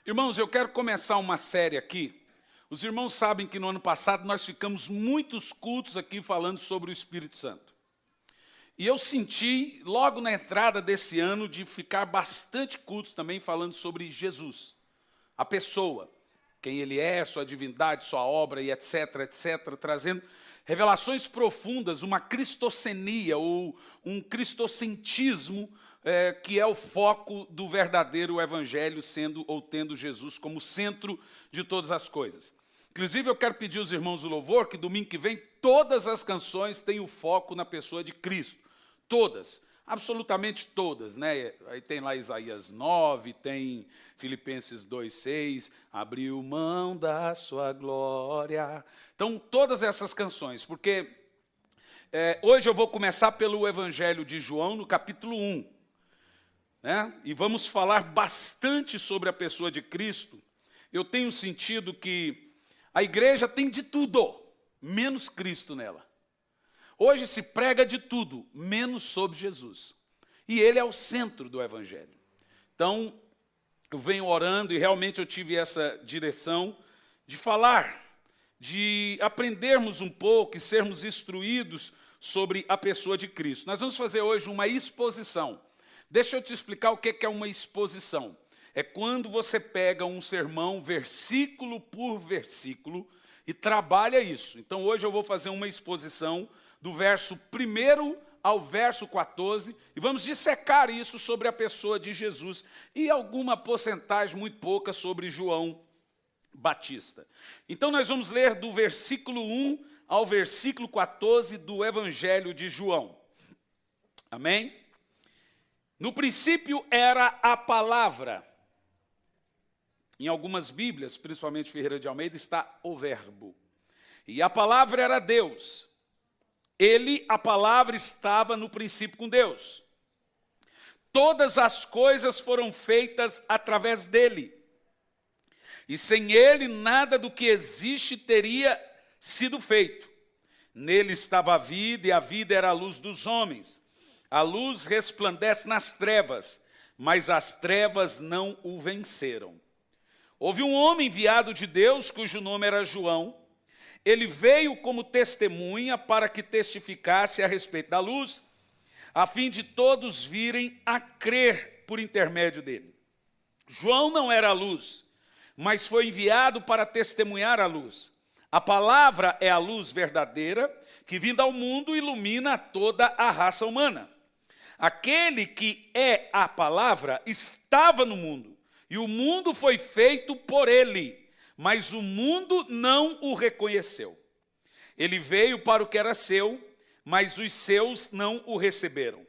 Irmãos, eu quero começar uma série aqui. Os irmãos sabem que no ano passado nós ficamos muitos cultos aqui falando sobre o Espírito Santo. E eu senti, logo na entrada desse ano, de ficar bastante cultos também falando sobre Jesus, a pessoa, quem ele é, sua divindade, sua obra e etc, etc, trazendo revelações profundas, uma cristocenia ou um cristocentrismo, que é o foco do verdadeiro evangelho, sendo ou tendo Jesus como centro de todas as coisas. Inclusive, eu quero pedir aos irmãos do louvor que domingo que vem todas as canções têm o foco na pessoa de Cristo. Todas, absolutamente todas, né? Aí tem lá Isaías 9, tem Filipenses 2:6, abriu mão da sua glória. Então, todas essas canções, porque hoje eu vou começar pelo Evangelho de João, no capítulo 1. E vamos falar bastante sobre a pessoa de Cristo. Eu tenho sentido que a igreja tem de tudo, menos Cristo nela. Hoje se prega de tudo, menos sobre Jesus. E ele é o centro do evangelho. Então, eu venho orando e realmente eu tive essa direção de falar, de aprendermos um pouco e sermos instruídos sobre a pessoa de Cristo. Nós vamos fazer hoje uma exposição. Deixa eu te explicar o que é uma exposição. É quando você pega um sermão, versículo por versículo, e trabalha isso. Então, hoje eu vou fazer uma exposição do verso 1 ao verso 14, e vamos dissecar isso sobre a pessoa de Jesus, e alguma porcentagem muito pouca sobre João Batista. Então, nós vamos ler do versículo 1 ao versículo 14 do Evangelho de João. Amém? No princípio era a palavra. Em algumas Bíblias, principalmente Ferreira de Almeida, está o verbo. E a palavra era Deus. Ele, a palavra, estava no princípio com Deus. Todas as coisas foram feitas através dele. E sem ele, nada do que existe teria sido feito. Nele estava a vida, e a vida era a luz dos homens. A luz resplandece nas trevas, mas as trevas não o venceram. Houve um homem enviado de Deus, cujo nome era João. Ele veio como testemunha para que testificasse a respeito da luz, a fim de todos virem a crer por intermédio dele. João não era a luz, mas foi enviado para testemunhar a luz. A palavra é a luz verdadeira, que vindo ao mundo ilumina toda a raça humana. Aquele que é a palavra estava no mundo, e o mundo foi feito por ele, mas o mundo não o reconheceu. Ele veio para o que era seu, mas os seus não o receberam.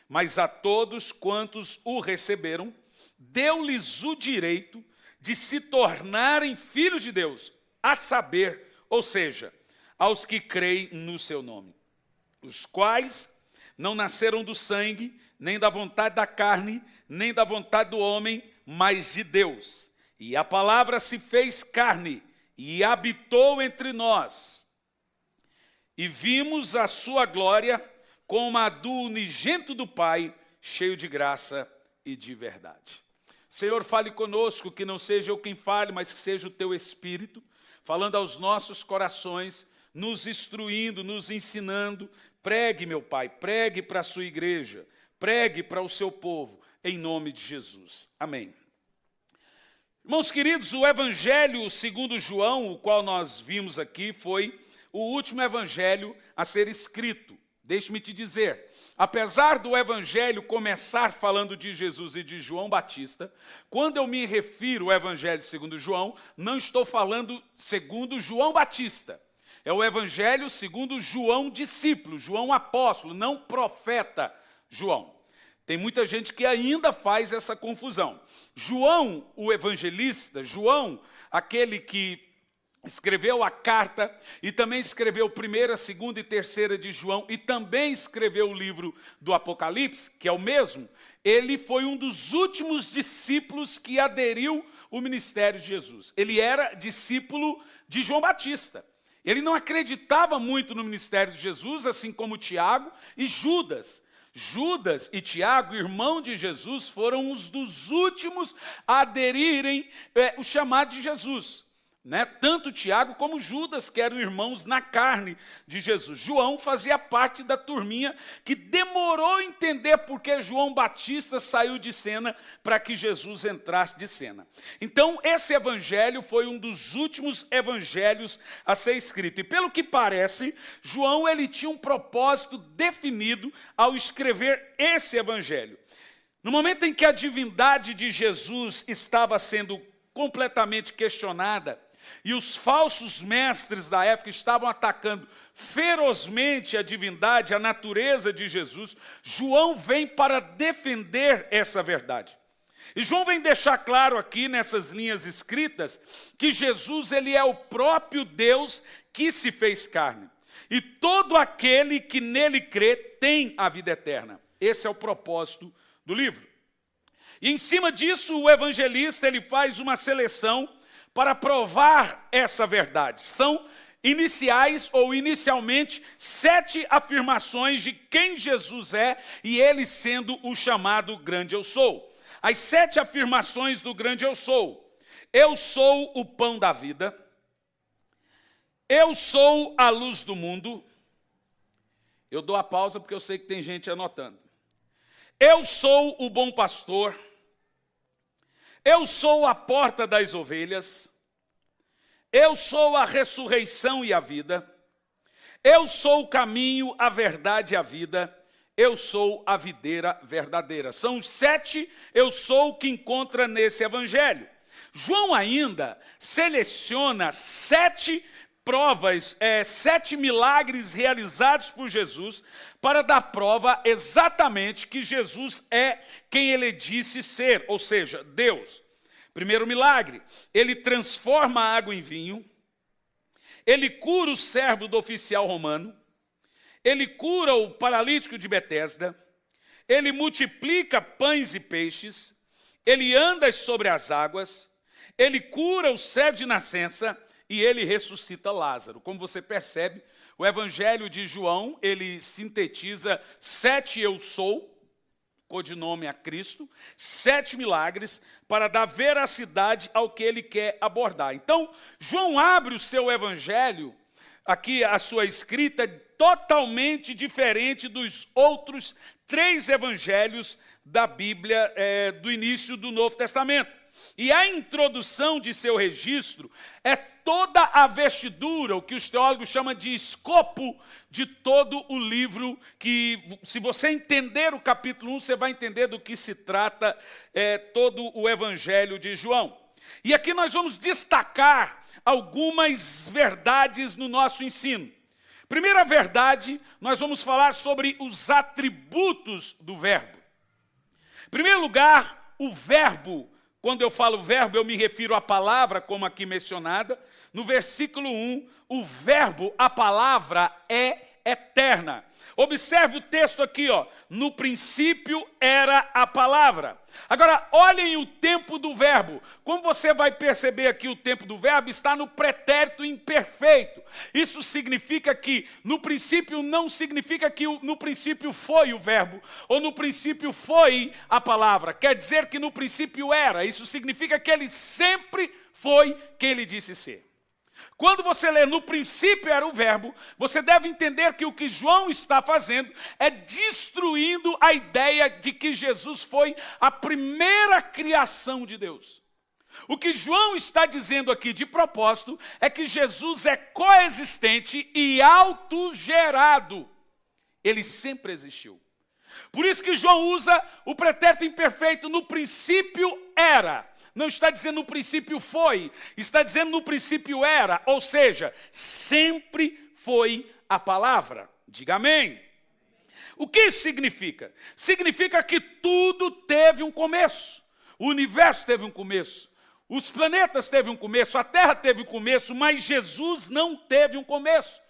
Mas a todos quantos o receberam, deu-lhes o direito de se tornarem filhos de Deus, a saber, ou seja, aos que creem no seu nome, os quais não nasceram do sangue, nem da vontade da carne, nem da vontade do homem, mas de Deus. E a palavra se fez carne e habitou entre nós. E vimos a sua glória como a do unigênito do Pai, cheio de graça e de verdade. Senhor, fale conosco, que não seja eu quem fale, mas que seja o teu Espírito, falando aos nossos corações, nos instruindo, nos ensinando. Pregue, meu Pai, pregue para a sua igreja, pregue para o seu povo, em nome de Jesus. Amém. Irmãos queridos, o Evangelho segundo João, o qual nós vimos aqui, foi o último evangelho a ser escrito. Deixe-me te dizer, apesar do Evangelho começar falando de Jesus e de João Batista, quando eu me refiro ao Evangelho segundo João, não estou falando segundo João Batista. É o Evangelho segundo João discípulo, João apóstolo, não profeta João. Tem muita gente que ainda faz essa confusão. João, o evangelista, João, aquele que escreveu a carta e também escreveu 1ª, 2ª e 3ª de João e também escreveu o livro do Apocalipse, que é o mesmo, ele foi um dos últimos discípulos que aderiu ao ministério de Jesus. Ele era discípulo de João Batista. Ele não acreditava muito no ministério de Jesus, assim como Tiago e Judas. Judas e Tiago, irmão de Jesus, foram os dos últimos a aderirem o chamado de Jesus. Tanto Tiago como Judas, que eram irmãos na carne de Jesus. João fazia parte da turminha que demorou a entender por que João Batista saiu de cena para que Jesus entrasse de cena. Então, esse evangelho foi um dos últimos evangelhos a ser escrito. E pelo que parece, João ele tinha um propósito definido ao escrever esse evangelho. No momento em que a divindade de Jesus estava sendo completamente questionada, e os falsos mestres da época estavam atacando ferozmente a divindade, a natureza de Jesus, João vem para defender essa verdade. E João vem deixar claro aqui nessas linhas escritas que Jesus ele é o próprio Deus que se fez carne. E todo aquele que nele crê tem a vida eterna. Esse é o propósito do livro. E em cima disso o evangelista ele faz uma seleção para provar essa verdade. São inicialmente 7 afirmações de quem Jesus é e ele sendo o chamado grande eu sou. As 7 afirmações do grande eu sou. Eu sou o pão da vida. Eu sou a luz do mundo. Eu dou a pausa porque eu sei que tem gente anotando. Eu sou o bom pastor. Eu sou a porta das ovelhas, eu sou a ressurreição e a vida, eu sou o caminho, a verdade e a vida, eu sou a videira verdadeira. São os 7 eu sou que encontra nesse evangelho. João ainda seleciona 7 provas, 7 milagres realizados por Jesus para dar prova exatamente que Jesus é quem ele disse ser, ou seja, Deus. Primeiro milagre, ele transforma a água em vinho, ele cura o servo do oficial romano, ele cura o paralítico de Betesda, ele multiplica pães e peixes, ele anda sobre as águas, ele cura o cego de nascença, e ele ressuscita Lázaro. Como você percebe, o evangelho de João, ele sintetiza 7 eu sou, codinome a Cristo, 7 milagres para dar veracidade ao que ele quer abordar. Então, João abre o seu evangelho, aqui a sua escrita, totalmente diferente dos outros 3 evangelhos da Bíblia do início do Novo Testamento. E a introdução de seu registro é toda a vestidura, o que os teólogos chamam de escopo de todo o livro, que se você entender o capítulo 1, você vai entender do que se trata todo o evangelho de João. E aqui nós vamos destacar algumas verdades no nosso ensino. Primeira verdade, nós vamos falar sobre os atributos do verbo. Em primeiro lugar, o verbo. Quando eu falo verbo, eu me refiro à palavra, como aqui mencionada. No versículo 1, o verbo, a palavra, é eterna. Observe o texto aqui, no princípio era a palavra. Agora, olhem o tempo do verbo. Como você vai perceber aqui, o tempo do verbo está no pretérito imperfeito. Isso significa que no princípio não significa que no princípio foi o verbo, ou no princípio foi a palavra. Quer dizer que no princípio era. Isso significa que ele sempre foi quem ele disse ser. Quando você lê no princípio era o verbo, você deve entender que o que João está fazendo é destruindo a ideia de que Jesus foi a primeira criação de Deus. O que João está dizendo aqui de propósito é que Jesus é coexistente e autogerado. Ele sempre existiu. Por isso que João usa o pretérito imperfeito, no princípio era. Não está dizendo no princípio foi, está dizendo no princípio era, ou seja, sempre foi a palavra. Diga amém. O que isso significa? Significa que tudo teve um começo. O universo teve um começo. Os planetas teve um começo, a Terra teve um começo, mas Jesus não teve um começo.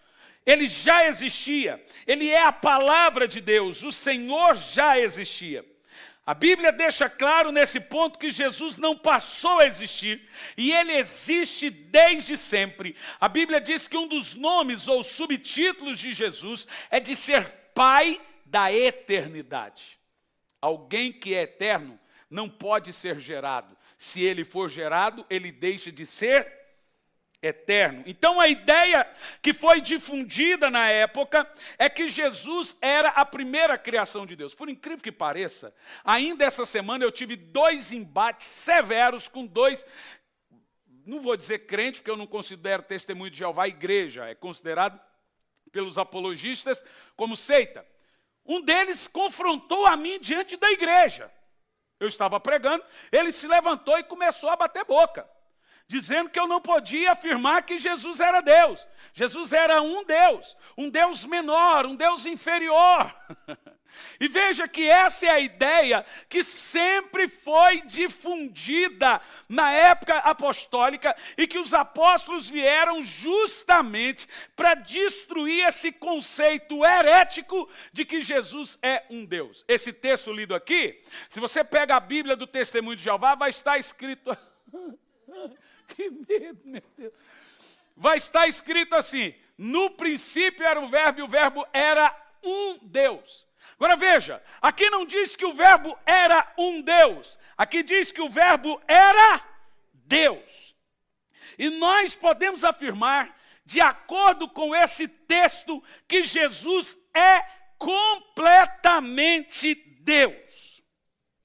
Ele já existia, ele é a palavra de Deus, o Senhor já existia. A Bíblia deixa claro nesse ponto que Jesus não passou a existir e ele existe desde sempre. A Bíblia diz que um dos nomes ou subtítulos de Jesus é de ser Pai da eternidade. Alguém que é eterno não pode ser gerado. Se ele for gerado, ele deixa de ser eterno. Então a ideia que foi difundida na época é que Jesus era a primeira criação de Deus. Por incrível que pareça, ainda essa semana eu tive 2 embates severos com 2, não vou dizer crente, porque eu não considero Testemunho de Jeová igreja, é considerado pelos apologistas como seita. Um deles confrontou a mim diante da igreja. Eu estava pregando, ele se levantou e começou a bater boca, dizendo que eu não podia afirmar que Jesus era Deus. Jesus era um Deus menor, um Deus inferior. E veja que essa é a ideia que sempre foi difundida na época apostólica e que os apóstolos vieram justamente para destruir esse conceito herético de que Jesus é um Deus. Esse texto lido aqui, se você pega a Bíblia do Testemunho de Jeová, vai estar escrito... Que medo, meu Deus. Vai estar escrito assim: no princípio era o Verbo e o Verbo era um Deus. Agora veja, aqui não diz que o Verbo era um Deus. Aqui diz que o Verbo era Deus. E nós podemos afirmar, de acordo com esse texto, que Jesus é completamente Deus.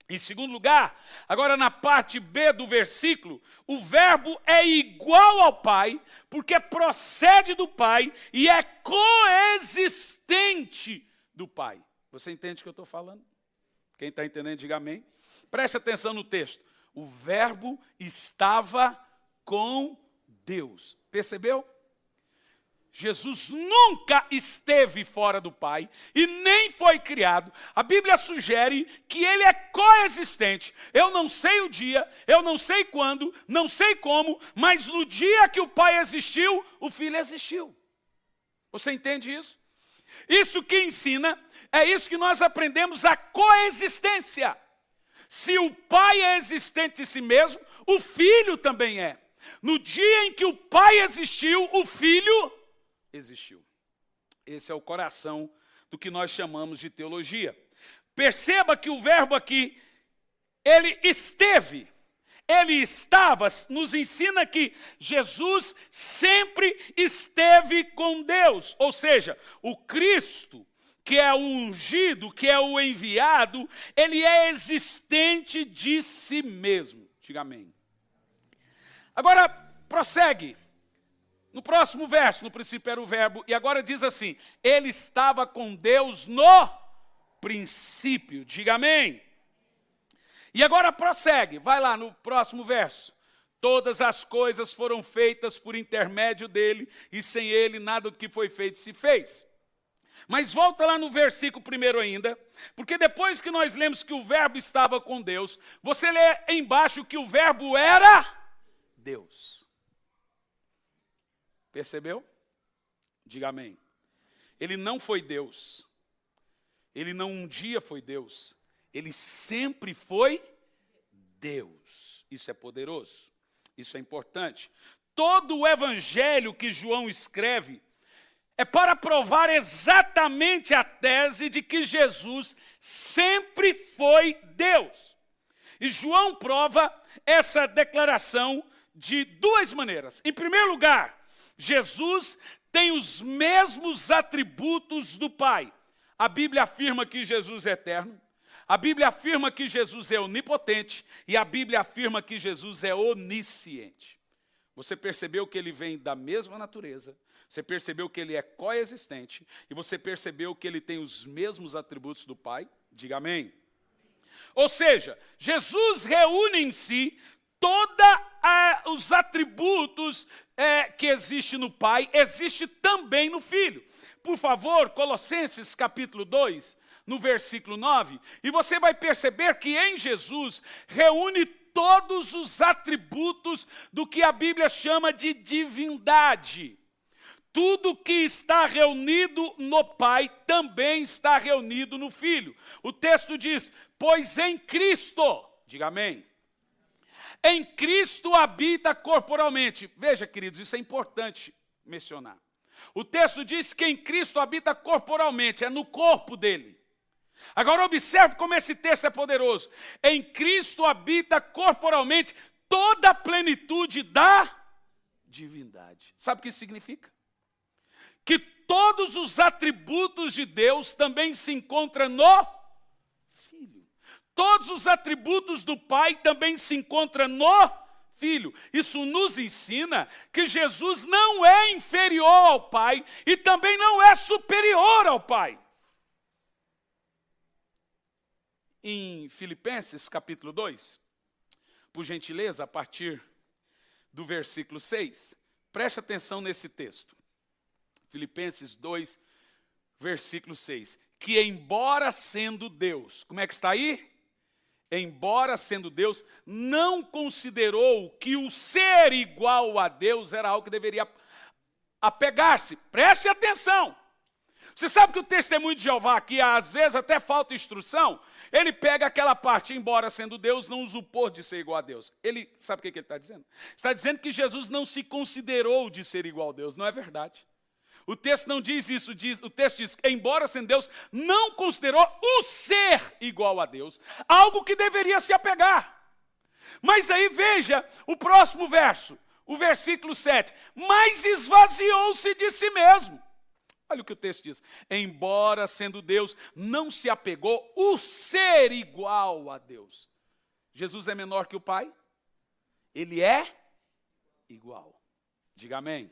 Em segundo lugar, agora na parte B do versículo, o Verbo é igual ao Pai, porque procede do Pai e é coexistente do Pai. Você entende o que eu estou falando? Quem está entendendo, diga amém. Preste atenção no texto. O Verbo estava com Deus. Percebeu? Jesus nunca esteve fora do Pai e nem foi criado. A Bíblia sugere que ele é coexistente. Eu não sei o dia, eu não sei quando, não sei como, mas no dia que o Pai existiu, o Filho existiu. Você entende isso? Isso que ensina, é isso que nós aprendemos, a coexistência. Se o Pai é existente em si mesmo, o Filho também é. No dia em que o Pai existiu, o Filho existiu. Esse é o coração do que nós chamamos de teologia. Perceba que o verbo aqui, ele esteve, ele estava, nos ensina que Jesus sempre esteve com Deus. Ou seja, o Cristo, que é o ungido, que é o enviado, ele é existente de si mesmo. Diga amém. Agora, prossegue. No próximo verso, no princípio era o Verbo, e agora diz assim: ele estava com Deus no princípio. Diga amém. E agora prossegue, vai lá no próximo verso. Todas as coisas foram feitas por intermédio dele, e sem ele nada do que foi feito se fez. Mas volta lá no versículo primeiro ainda, porque depois que nós lemos que o Verbo estava com Deus, você lê embaixo que o Verbo era Deus. Percebeu? Diga amém. Ele não foi Deus. Ele não um dia foi Deus. Ele sempre foi Deus. Isso é poderoso. Isso é importante. Todo o evangelho que João escreve é para provar exatamente a tese de que Jesus sempre foi Deus. E João prova essa declaração de 2 maneiras. Em primeiro lugar, Jesus tem os mesmos atributos do Pai. A Bíblia afirma que Jesus é eterno, a Bíblia afirma que Jesus é onipotente e a Bíblia afirma que Jesus é onisciente. Você percebeu que ele vem da mesma natureza, você percebeu que ele é coexistente e você percebeu que ele tem os mesmos atributos do Pai? Diga amém. Ou seja, Jesus reúne em si todos os atributos que existe no Pai, existe também no Filho. Por favor, Colossenses capítulo 2, no versículo 9, e você vai perceber que em Jesus reúne todos os atributos do que a Bíblia chama de divindade. Tudo que está reunido no Pai também está reunido no Filho. O texto diz: pois em Cristo, diga amém, em Cristo habita corporalmente. Veja, queridos, isso é importante mencionar. O texto diz que em Cristo habita corporalmente, é no corpo dele. Agora observe como esse texto é poderoso. Em Cristo habita corporalmente toda a plenitude da divindade. Sabe o que isso significa? Que todos os atributos de Deus também se encontram no Filho. Todos os atributos do Pai também se encontram no Filho. Isso nos ensina que Jesus não é inferior ao Pai e também não é superior ao Pai. Em Filipenses capítulo 2, por gentileza, a partir do versículo 6, preste atenção nesse texto. Filipenses 2, versículo 6. Que embora sendo Deus, como é que está aí? Embora sendo Deus, não considerou que o ser igual a Deus era algo que deveria apegar-se. Preste atenção. Você sabe que o testemunho de Jeová aqui, às vezes até falta instrução, ele pega aquela parte, embora sendo Deus, não usupor de ser igual a Deus. Ele, sabe o que ele está dizendo? Está dizendo que Jesus não se considerou de ser igual a Deus, não é verdade. O texto não diz isso, o texto diz que, embora sendo Deus, não considerou o ser igual a Deus, algo que deveria se apegar. Mas aí veja o próximo verso, o versículo 7. Mas esvaziou-se de si mesmo. Olha o que o texto diz. Embora sendo Deus, não se apegou o ser igual a Deus. Jesus é menor que o Pai? Ele é igual. Diga amém.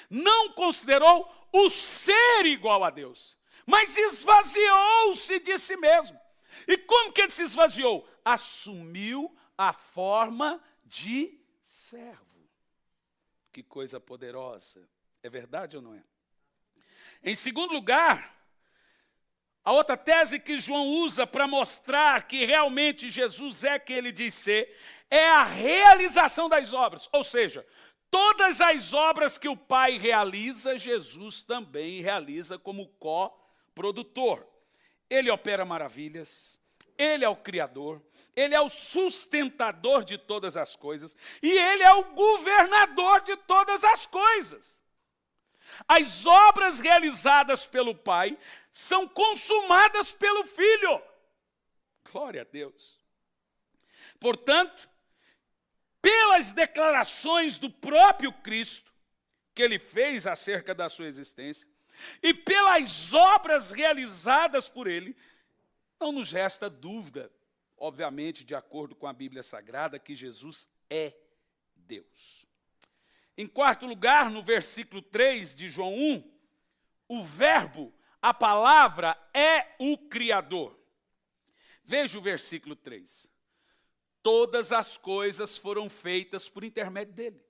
Não considerou o ser igual a Deus, mas esvaziou-se de si mesmo. E como que ele se esvaziou? Assumiu a forma de servo. Que coisa poderosa. É verdade ou não é? Em segundo lugar, a outra tese que João usa para mostrar que realmente Jesus é quem ele diz ser, é a realização das obras. Ou seja, todas as obras que o Pai realiza, Jesus também realiza como co-produtor. Ele opera maravilhas, ele é o Criador, ele é o sustentador de todas as coisas e ele é o governador de todas as coisas. As obras realizadas pelo Pai são consumadas pelo Filho. Glória a Deus. Portanto, pelas declarações do próprio Cristo, que ele fez acerca da sua existência, e pelas obras realizadas por ele, não nos resta dúvida, obviamente, de acordo com a Bíblia Sagrada, que Jesus é Deus. Em quarto lugar, no versículo 3 de João 1, o verbo, a palavra, é o Criador. Veja o versículo 3. Todas as coisas foram feitas por intermédio dele.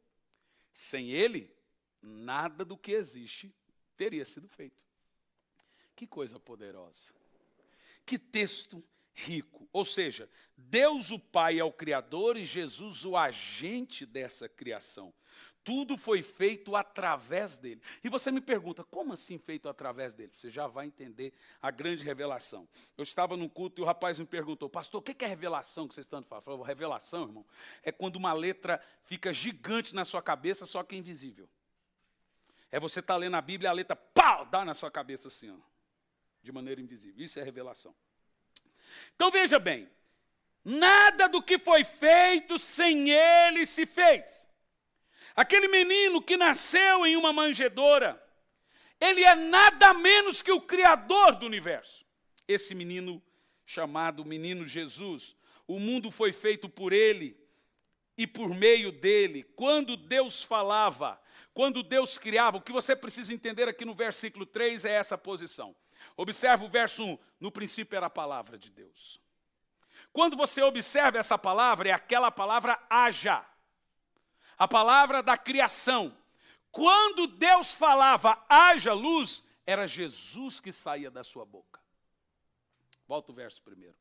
Sem ele, nada do que existe teria sido feito. Que coisa poderosa. Que texto rico. Ou seja, Deus o Pai é o Criador e Jesus o agente dessa criação. Tudo foi feito através dele. E você me pergunta, como assim feito através dele? Você já vai entender a grande revelação. Eu estava num culto e o rapaz me perguntou, pastor, o que é revelação que vocês estão falando? Eu falei, revelação, irmão, é quando uma letra fica gigante na sua cabeça, só que é invisível. É você estar lendo a Bíblia e a letra, pau, dá na sua cabeça assim, ó, de maneira invisível. Isso é revelação. Então veja bem, nada do que foi feito sem ele se fez. Aquele menino que nasceu em uma manjedoura, ele é nada menos que o Criador do universo. Esse menino, chamado menino Jesus, o mundo foi feito por ele e por meio dele. Quando Deus falava, quando Deus criava, o que você precisa entender aqui no versículo 3 é essa posição. Observe o verso 1, no princípio era a palavra de Deus. Quando você observa essa palavra, é aquela palavra haja. A palavra da criação. Quando Deus falava, haja luz, era Jesus que saía da sua boca. Volta o verso primeiro.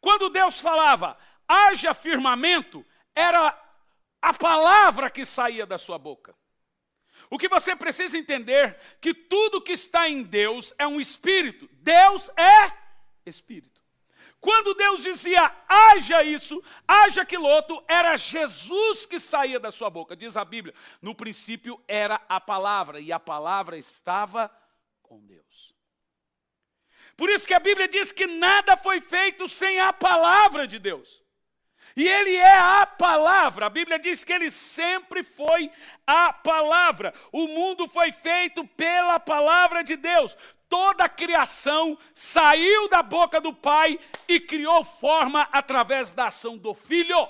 Quando Deus falava, haja firmamento, era a palavra que saía da sua boca. O que você precisa entender, que tudo que está em Deus é um espírito. Deus é espírito. Quando Deus dizia, haja isso, haja aquilo outro, era Jesus que saía da sua boca. Diz a Bíblia, no princípio era a palavra, e a palavra estava com Deus. Por isso que a Bíblia diz que nada foi feito sem a palavra de Deus. E ele é a palavra. A Bíblia diz que ele sempre foi a palavra. O mundo foi feito pela palavra de Deus. Toda a criação saiu da boca do Pai e criou forma através da ação do Filho.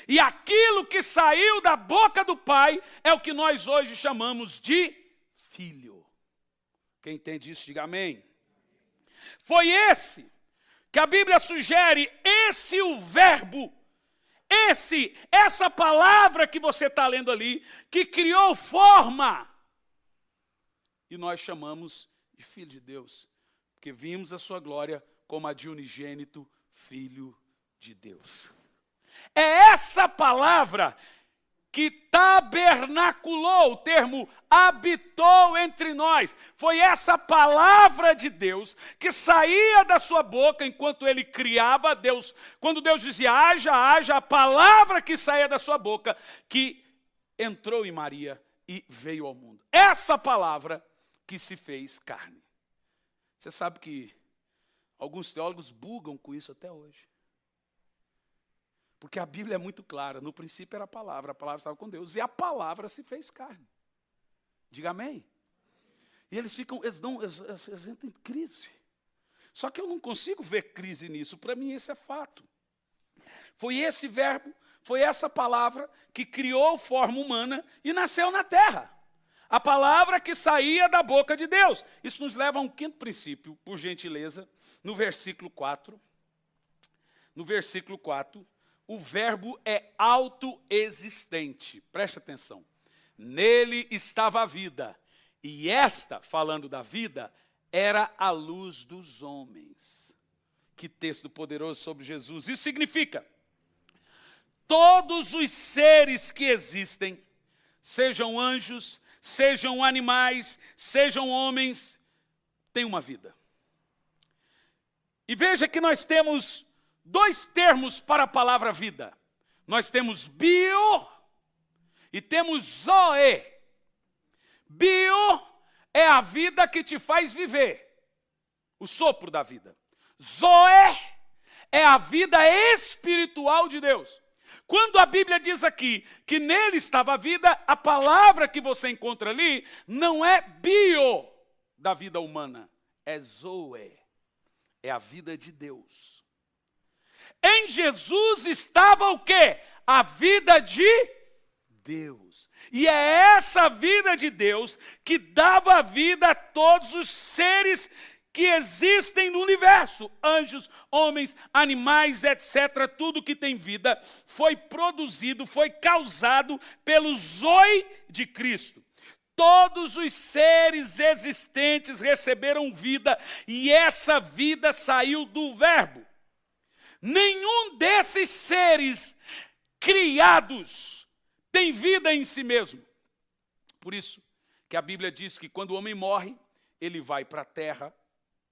E aquilo que saiu da boca do Pai é o que nós hoje chamamos de Filho. Quem entende isso, diga amém. Foi esse que a Bíblia sugere, esse o verbo, essa palavra que você está lendo ali, que criou forma. E nós chamamos de Filho de Deus, porque vimos a sua glória como a de unigênito Filho de Deus. É essa palavra que tabernaculou, o termo habitou entre nós. Foi essa palavra de Deus que saía da sua boca enquanto ele criava Deus. Quando Deus dizia haja, haja, a palavra que saía da sua boca que entrou em Maria e veio ao mundo. Essa palavra que se fez carne. Você sabe que alguns teólogos bugam com isso até hoje. Porque a Bíblia é muito clara, no princípio era a palavra estava com Deus, e a palavra se fez carne. Diga amém. E eles entram em crise. Só que eu não consigo ver crise nisso, para mim esse é fato. Foi esse verbo, foi essa palavra que criou forma humana e nasceu na terra. A palavra que saía da boca de Deus. Isso nos leva a um quinto princípio, por gentileza, no versículo 4. No versículo 4. O verbo é autoexistente. Preste atenção. Nele estava a vida. E esta, falando da vida, era a luz dos homens. Que texto poderoso sobre Jesus. Isso significa, todos os seres que existem, sejam anjos, sejam animais, sejam homens, têm uma vida. E veja que nós temos dois termos para a palavra vida. Nós temos bio e temos zoe. Bio é a vida que te faz viver, o sopro da vida. Zoe é a vida espiritual de Deus. Quando a Bíblia diz aqui que nele estava a vida, a palavra que você encontra ali não é bio da vida humana, é zoe, é a vida de Deus. Em Jesus estava o quê? A vida de Deus. E é essa vida de Deus que dava vida a todos os seres que existem no universo. Anjos, homens, animais, etc. Tudo que tem vida foi produzido, foi causado pelo zoe de Cristo. Todos os seres existentes receberam vida e essa vida saiu do verbo. Nenhum desses seres criados tem vida em si mesmo. Por isso que a Bíblia diz que quando o homem morre, ele vai para a terra,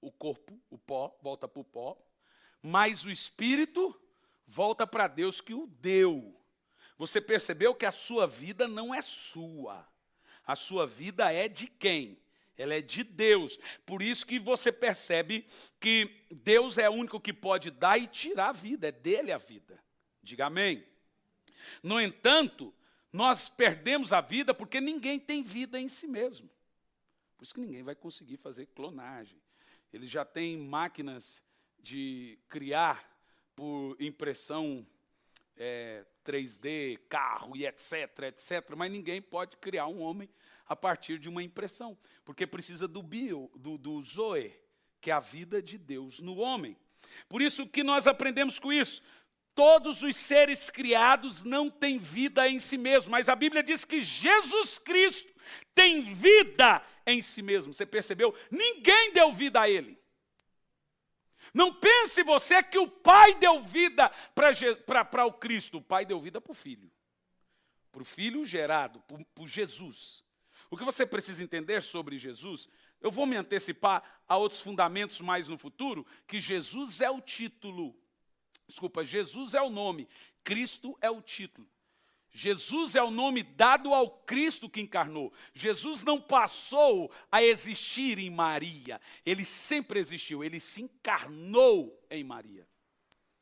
o corpo, o pó, volta para o pó, mas o espírito volta para Deus que o deu. Você percebeu que a sua vida não é sua. A sua vida é de quem? Ela é de Deus. Por isso que você percebe que Deus é o único que pode dar e tirar a vida. É dele a vida. Diga amém. No entanto, nós perdemos a vida porque ninguém tem vida em si mesmo. Por isso que ninguém vai conseguir fazer clonagem. Eles já têm máquinas de criar por impressão 3D, carro e etc, mas ninguém pode criar um homem a partir de uma impressão, porque precisa do bio, do zoe, que é a vida de Deus no homem. Por isso que nós aprendemos com isso. Todos os seres criados não têm vida em si mesmo, mas a Bíblia diz que Jesus Cristo tem vida em si mesmo. Você percebeu? Ninguém deu vida a ele. Não pense você que o Pai deu vida para o Cristo. O Pai deu vida para o Filho. Para o Filho gerado, por Jesus. O que você precisa entender sobre Jesus, eu vou me antecipar a outros fundamentos mais no futuro, que Jesus é o título. Desculpa, Jesus é o nome, Cristo é o título. Jesus é o nome dado ao Cristo que encarnou. Jesus não passou a existir em Maria. Ele sempre existiu. Ele se encarnou em Maria.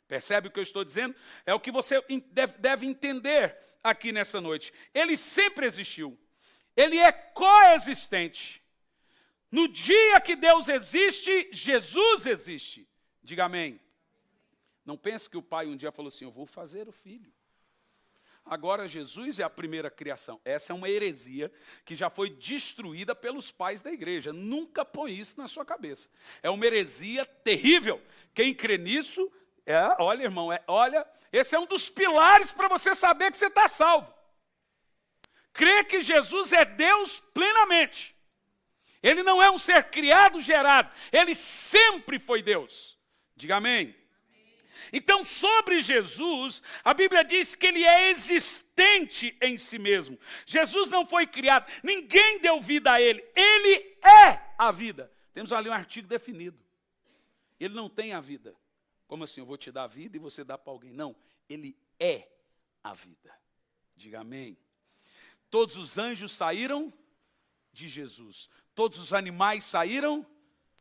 Percebe o que eu estou dizendo? É o que você deve entender aqui nessa noite. Ele sempre existiu. Ele é coexistente. No dia que Deus existe, Jesus existe. Diga amém. Não pense que o pai um dia falou assim, eu vou fazer o filho. Agora Jesus é a primeira criação. Essa é uma heresia que já foi destruída pelos pais da igreja. Nunca põe isso na sua cabeça. É uma heresia terrível. Quem crê nisso, olha irmão, esse é um dos pilares para você saber que você está salvo. Crê que Jesus é Deus plenamente. Ele não é um ser criado, gerado. Ele sempre foi Deus. Diga amém. Então, sobre Jesus, a Bíblia diz que ele é existente em si mesmo. Jesus não foi criado, ninguém deu vida a ele. Ele é a vida. Temos ali um artigo definido. Ele não tem a vida. Como assim? Eu vou te dar a vida e você dá para alguém? Não, ele é a vida. Diga amém. Todos os anjos saíram de Jesus. Todos os animais saíram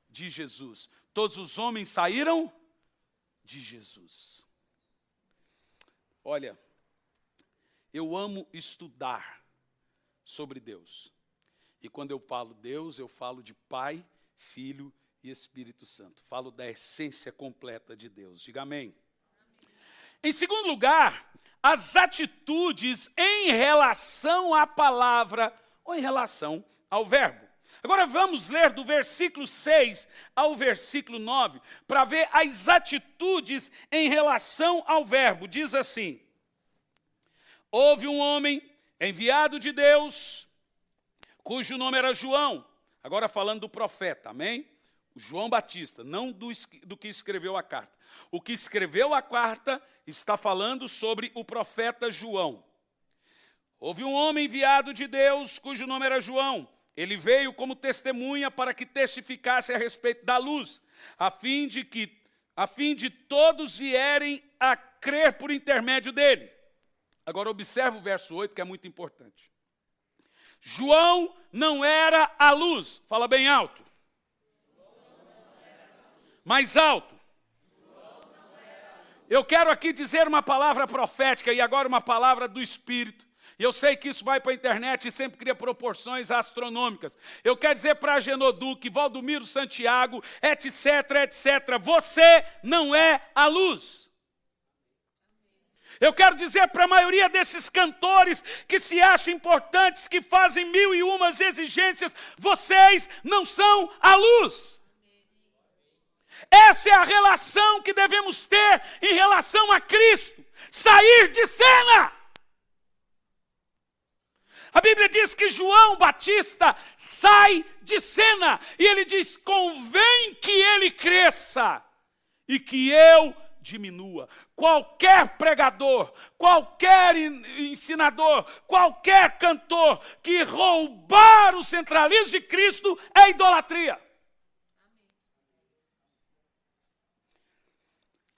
de Jesus. Todos os homens saíram de Jesus. Olha, eu amo estudar sobre Deus. E quando eu falo Deus, eu falo de Pai, Filho e Espírito Santo. Falo da essência completa de Deus. Diga amém. Em segundo lugar, as atitudes em relação à palavra ou em relação ao verbo. Agora vamos ler do versículo 6 ao versículo 9, para ver as atitudes em relação ao verbo. Diz assim, houve um homem enviado de Deus, cujo nome era João. Agora falando do profeta, amém? João Batista, não do que escreveu a carta. O que escreveu a carta está falando sobre o profeta João. Houve um homem enviado de Deus, cujo nome era João. Ele veio como testemunha para que testificasse a respeito da luz, a fim de todos vierem a crer por intermédio dele. Agora observe o verso 8, que é muito importante. João não era a luz. Fala bem alto. Mais alto. Eu quero aqui dizer uma palavra profética e agora uma palavra do Espírito. Eu sei que isso vai para a internet e sempre cria proporções astronômicas. Eu quero dizer para a Genoduque, Valdomiro Santiago, etc, etc. Você não é a luz. Eu quero dizer para a maioria desses cantores que se acham importantes, que fazem 1001 exigências, vocês não são a luz. Essa é a relação que devemos ter em relação a Cristo. Sair de cena. A Bíblia diz que João Batista sai de cena. E ele diz, convém que ele cresça e que eu diminua. Qualquer pregador, qualquer ensinador, qualquer cantor que roubar o centralismo de Cristo é idolatria.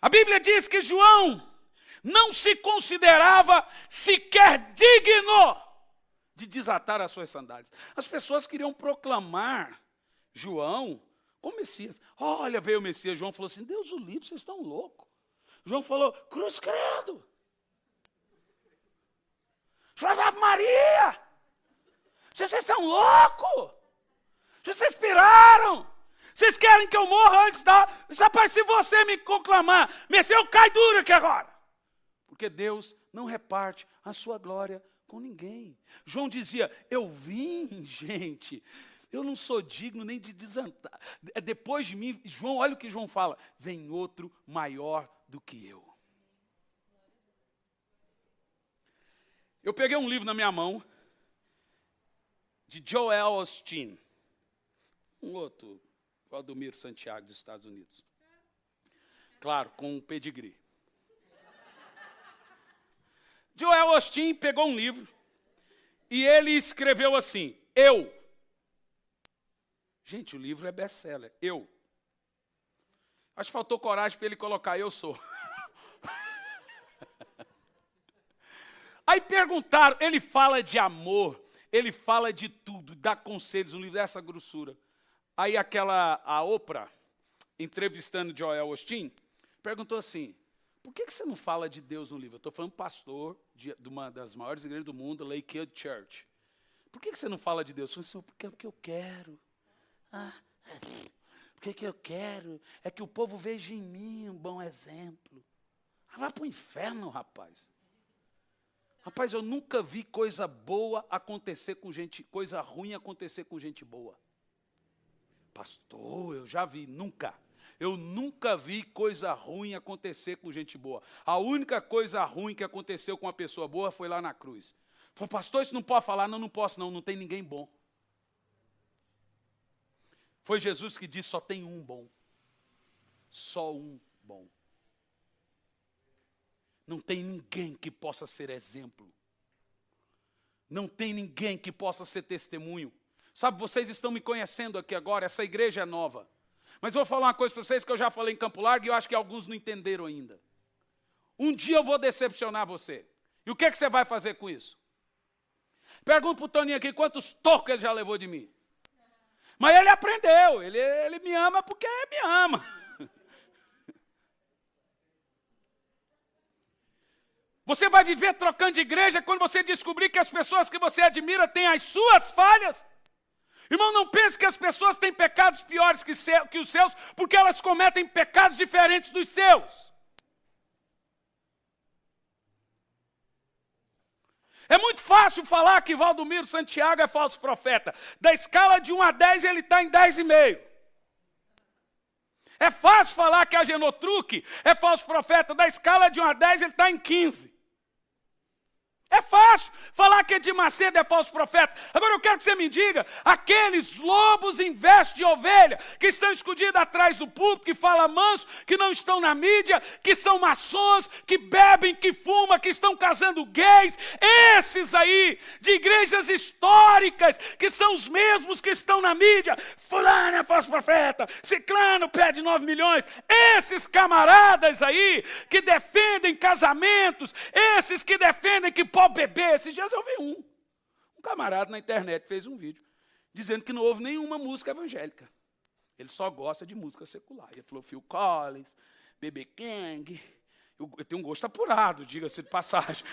A Bíblia diz que João não se considerava sequer digno de desatar as suas sandálias. As pessoas queriam proclamar João como Messias. Olha, veio o Messias. João falou assim, Deus o livre, vocês estão loucos. João falou, cruz credo. Ave Maria. Vocês estão loucos. Vocês piraram. Vocês querem que eu morra antes da... Rapaz, se você me conclamar, Messias, eu caio duro aqui agora. Porque Deus não reparte a sua glória com ninguém. João dizia, eu vim, gente, eu não sou digno nem de desantar. Depois de mim, João, olha o que João fala, vem outro maior do que eu. Eu peguei um livro na minha mão, de Joel Osteen, um outro, Valdomiro Santiago dos Estados Unidos. Claro, com um pedigree. Joel Osteen pegou um livro e ele escreveu assim, eu. Gente, o livro é best-seller, eu. Acho que faltou coragem para ele colocar eu sou. Aí perguntaram, ele fala de amor, ele fala de tudo, dá conselhos, um livro dessa grossura. Aí a Oprah, entrevistando Joel Osteen, perguntou assim, por que você não fala de Deus no livro? Eu estou falando pastor de uma das maiores igrejas do mundo, Lakewood Church. Por que você não fala de Deus? Eu falei assim, porque eu quero. Porque eu quero é que o povo veja em mim um bom exemplo. Vai para o inferno, rapaz. Rapaz, eu nunca vi coisa boa acontecer com gente, coisa ruim acontecer com gente boa. Pastor, eu já vi, nunca. Eu nunca vi coisa ruim acontecer com gente boa. A única coisa ruim que aconteceu com uma pessoa boa foi lá na cruz. Falei, pastor, isso não pode falar? Não, não posso não, não tem ninguém bom. Foi Jesus que disse, só tem um bom. Só um bom. Não tem ninguém que possa ser exemplo. Não tem ninguém que possa ser testemunho. Sabe, vocês estão me conhecendo aqui agora, essa igreja é nova. Mas eu vou falar uma coisa para vocês que eu já falei em Campo Largo e eu acho que alguns não entenderam ainda. Um dia eu vou decepcionar você. E o que você vai fazer com isso? Pergunto para o Toninho aqui quantos tocos ele já levou de mim. Mas ele aprendeu, ele me ama porque me ama. Você vai viver trocando de igreja quando você descobrir que as pessoas que você admira têm as suas falhas? Irmão, não pense que as pessoas têm pecados piores que os seus, porque elas cometem pecados diferentes dos seus. É muito fácil falar que Valdomiro Santiago é falso profeta. Da escala de 1 a 10, ele está em 10,5. É fácil falar que a Genotruque é falso profeta. Da escala de 1 a 10, ele está em 15. É fácil falar que Edir Macedo é falso profeta. Agora eu quero que você me diga, aqueles lobos em veste de ovelha, que estão escondidos atrás do púlpito, que falam manso, que não estão na mídia, que são maçons, que bebem, que fumam, que estão casando gays, esses aí, de igrejas históricas, que são os mesmos que estão na mídia, fulano é falso profeta, ciclano pede 9 milhões, esses camaradas aí, que defendem casamentos, esses que defendem que pode beber. Esses dias eu vi um camarada na internet fez um vídeo dizendo que não houve nenhuma música evangélica. Ele só gosta de música secular. Ele falou Phil Collins, B.B. King. Eu tenho um gosto apurado, diga-se de passagem.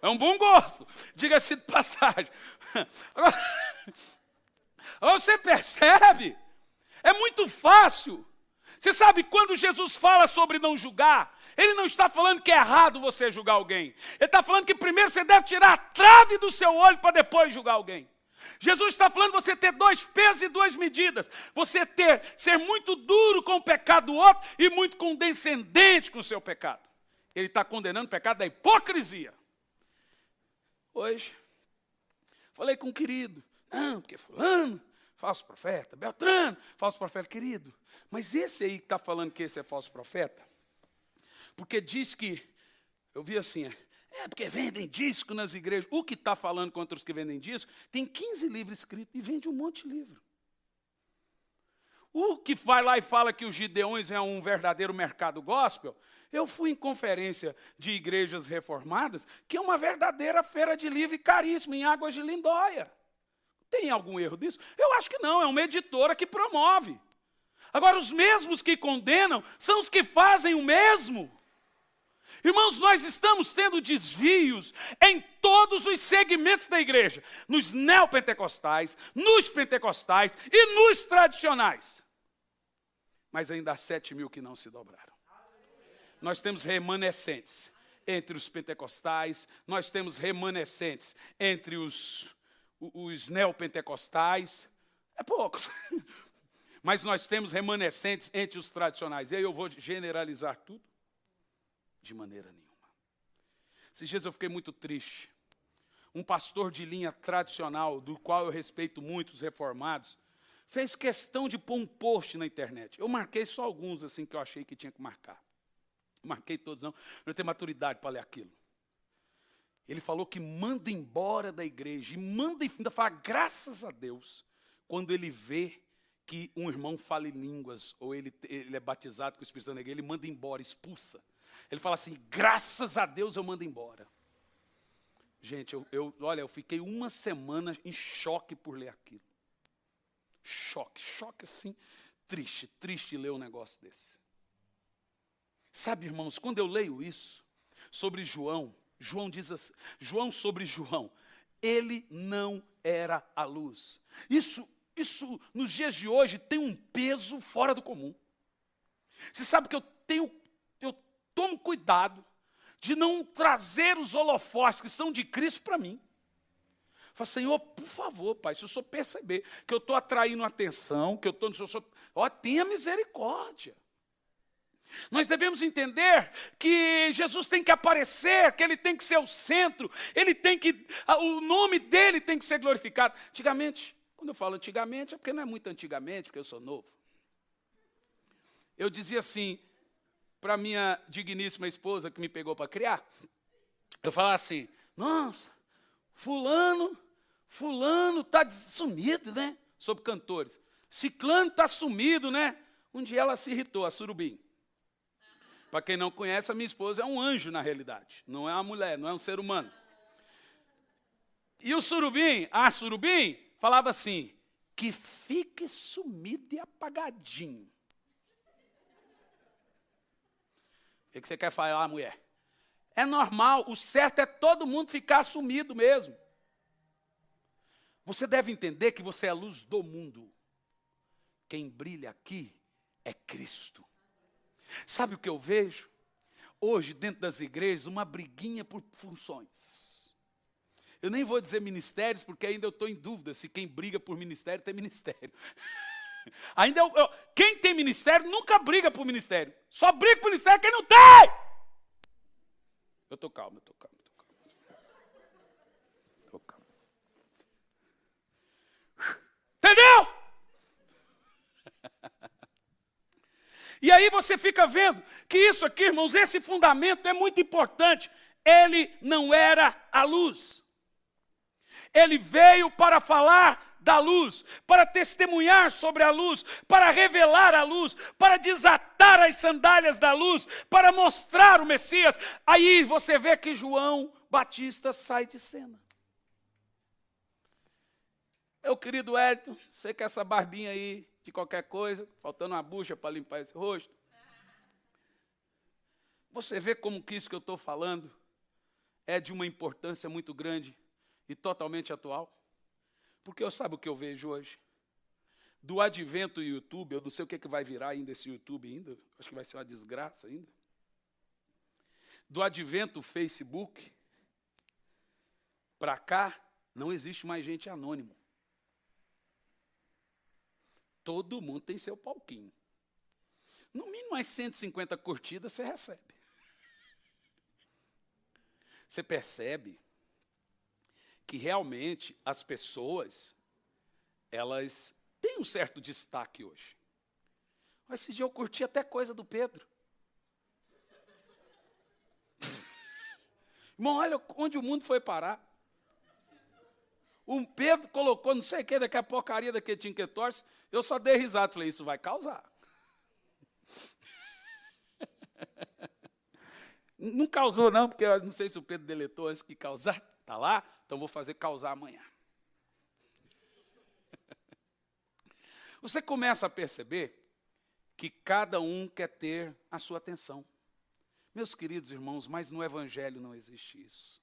É um bom gosto, diga-se de passagem. Agora, você percebe? É muito fácil. Você sabe, quando Jesus fala sobre não julgar, ele não está falando que é errado você julgar alguém. Ele está falando que primeiro você deve tirar a trave do seu olho para depois julgar alguém. Jesus está falando você ter 2 pesos e 2 medidas. Você ser muito duro com o pecado do outro e muito condescendente com o seu pecado. Ele está condenando o pecado da hipocrisia. Hoje, falei com um querido. Não, porque fulano, falso profeta. Beltrano, falso profeta. Querido, mas esse aí que está falando que esse é falso profeta, porque diz que, eu vi assim, porque vendem disco nas igrejas. O que está falando contra os que vendem disco, tem 15 livros escritos e vende um monte de livro. O que vai lá e fala que os Gideões é um verdadeiro mercado gospel, eu fui em conferência de igrejas reformadas, que é uma verdadeira feira de livro e caríssima, em Águas de Lindóia. Tem algum erro disso? Eu acho que não, é uma editora que promove. Agora, os mesmos que condenam são os que fazem o mesmo. Irmãos, nós estamos tendo desvios em todos os segmentos da igreja. Nos neopentecostais, nos pentecostais e nos tradicionais. Mas ainda há 7 mil que não se dobraram. Nós temos remanescentes entre os pentecostais, nós temos remanescentes entre os neopentecostais. É poucos. Mas nós temos remanescentes entre os tradicionais. E aí eu vou generalizar tudo? De maneira nenhuma. Esses dias eu fiquei muito triste. Um pastor de linha tradicional, do qual eu respeito muito, os reformados, fez questão de pôr um post na internet. Eu marquei só alguns assim que eu achei que tinha que marcar. Marquei todos, não tenho maturidade para ler aquilo. Ele falou que manda embora da igreja, e ainda fala graças a Deus, quando ele vê que um irmão fala em línguas, ou ele é batizado com o Espírito Santo na igreja, ele manda embora, expulsa. Ele fala assim, graças a Deus eu mando embora. Gente, olha, eu fiquei uma semana em choque por ler aquilo. Choque assim, triste ler um negócio desse. Sabe, irmãos, quando eu leio isso, sobre João diz assim, João sobre João, ele não era a luz. Isso nos dias de hoje tem um peso fora do comum. Você sabe que eu tomo cuidado de não trazer os holofotes que são de Cristo para mim. Fala, Senhor, por favor, Pai, se o Senhor perceber que eu estou atraindo atenção, que eu estou no Senhor, tenha misericórdia. Nós devemos entender que Jesus tem que aparecer, que Ele tem que ser o centro, o nome dEle tem que ser glorificado. Antigamente, quando eu falo antigamente, é porque não é muito antigamente, porque eu sou novo. Eu dizia assim, para minha digníssima esposa que me pegou para criar, eu falava assim, nossa, fulano está sumido, né? Sobre cantores. Ciclano está sumido, né? Um dia ela se irritou, a Surubim. Para quem não conhece, a minha esposa é um anjo na realidade. Não é uma mulher, não é um ser humano. E a Surubim falava assim, que fique sumido e apagadinho. O que você quer falar, mulher? É normal, o certo é todo mundo ficar sumido mesmo. Você deve entender que você é a luz do mundo. Quem brilha aqui é Cristo. Sabe o que eu vejo? Hoje, dentro das igrejas, uma briguinha por funções. Eu nem vou dizer ministérios, porque ainda eu estou em dúvida se quem briga por ministério tem ministério. Quem tem ministério nunca briga por ministério. Só briga por ministério quem não tem. Eu estou calmo. Entendeu? E aí você fica vendo que isso aqui, irmãos, esse fundamento é muito importante. Ele não era a luz. Ele veio para falar da luz, para testemunhar sobre a luz, para revelar a luz, para desatar as sandálias da luz, para mostrar o Messias. Aí você vê que João Batista sai de cena. Meu querido Elton, sei que essa barbinha aí, de qualquer coisa, faltando uma bucha para limpar esse rosto. Você vê como que isso que eu estou falando é de uma importância muito grande e totalmente atual? Porque eu sabe o que eu vejo hoje? Do advento do YouTube, eu não sei o que vai virar ainda esse YouTube ainda, acho que vai ser uma desgraça ainda. Do advento do Facebook, para cá, não existe mais gente anônimo. Todo mundo tem seu palquinho. No mínimo, mais 150 curtidas você recebe. Você percebe que realmente as pessoas, elas têm um certo destaque hoje. Mas esse dia eu curti até coisa do Pedro. Irmão, olha onde o mundo foi parar. Um Pedro colocou não sei o que, daquela porcaria daquele tinquetorce. Eu só dei risada, falei, isso vai causar. Não causou não, porque eu não sei se o Pedro deletou antes que causar. Está lá, então vou fazer causar amanhã. Você começa a perceber que cada um quer ter a sua atenção. Meus queridos irmãos, mas no Evangelho não existe isso.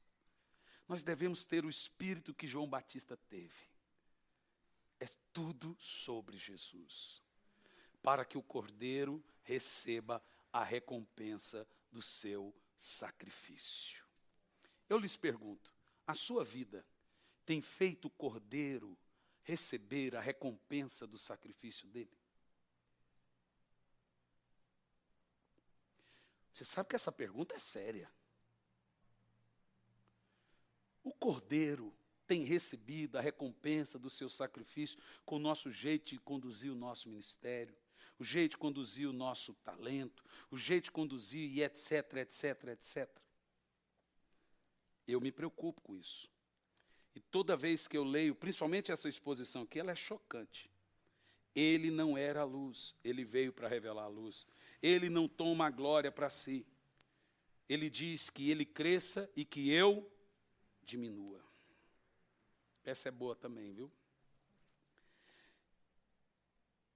Nós devemos ter o espírito que João Batista teve. É tudo sobre Jesus, para que o Cordeiro receba a recompensa do seu sacrifício. Eu lhes pergunto, a sua vida tem feito o Cordeiro receber a recompensa do sacrifício dele? Você sabe que essa pergunta é séria. O Cordeiro tem recebido a recompensa do seu sacrifício com o nosso jeito de conduzir o nosso ministério, o jeito de conduzir o nosso talento, o jeito de conduzir e etc, etc, etc. Eu me preocupo com isso. E toda vez que eu leio, principalmente essa exposição aqui, ela é chocante. Ele não era a luz, ele veio para revelar a luz. Ele não toma a glória para si. ele diz que ele cresça e que eu diminua. Essa é boa também, viu?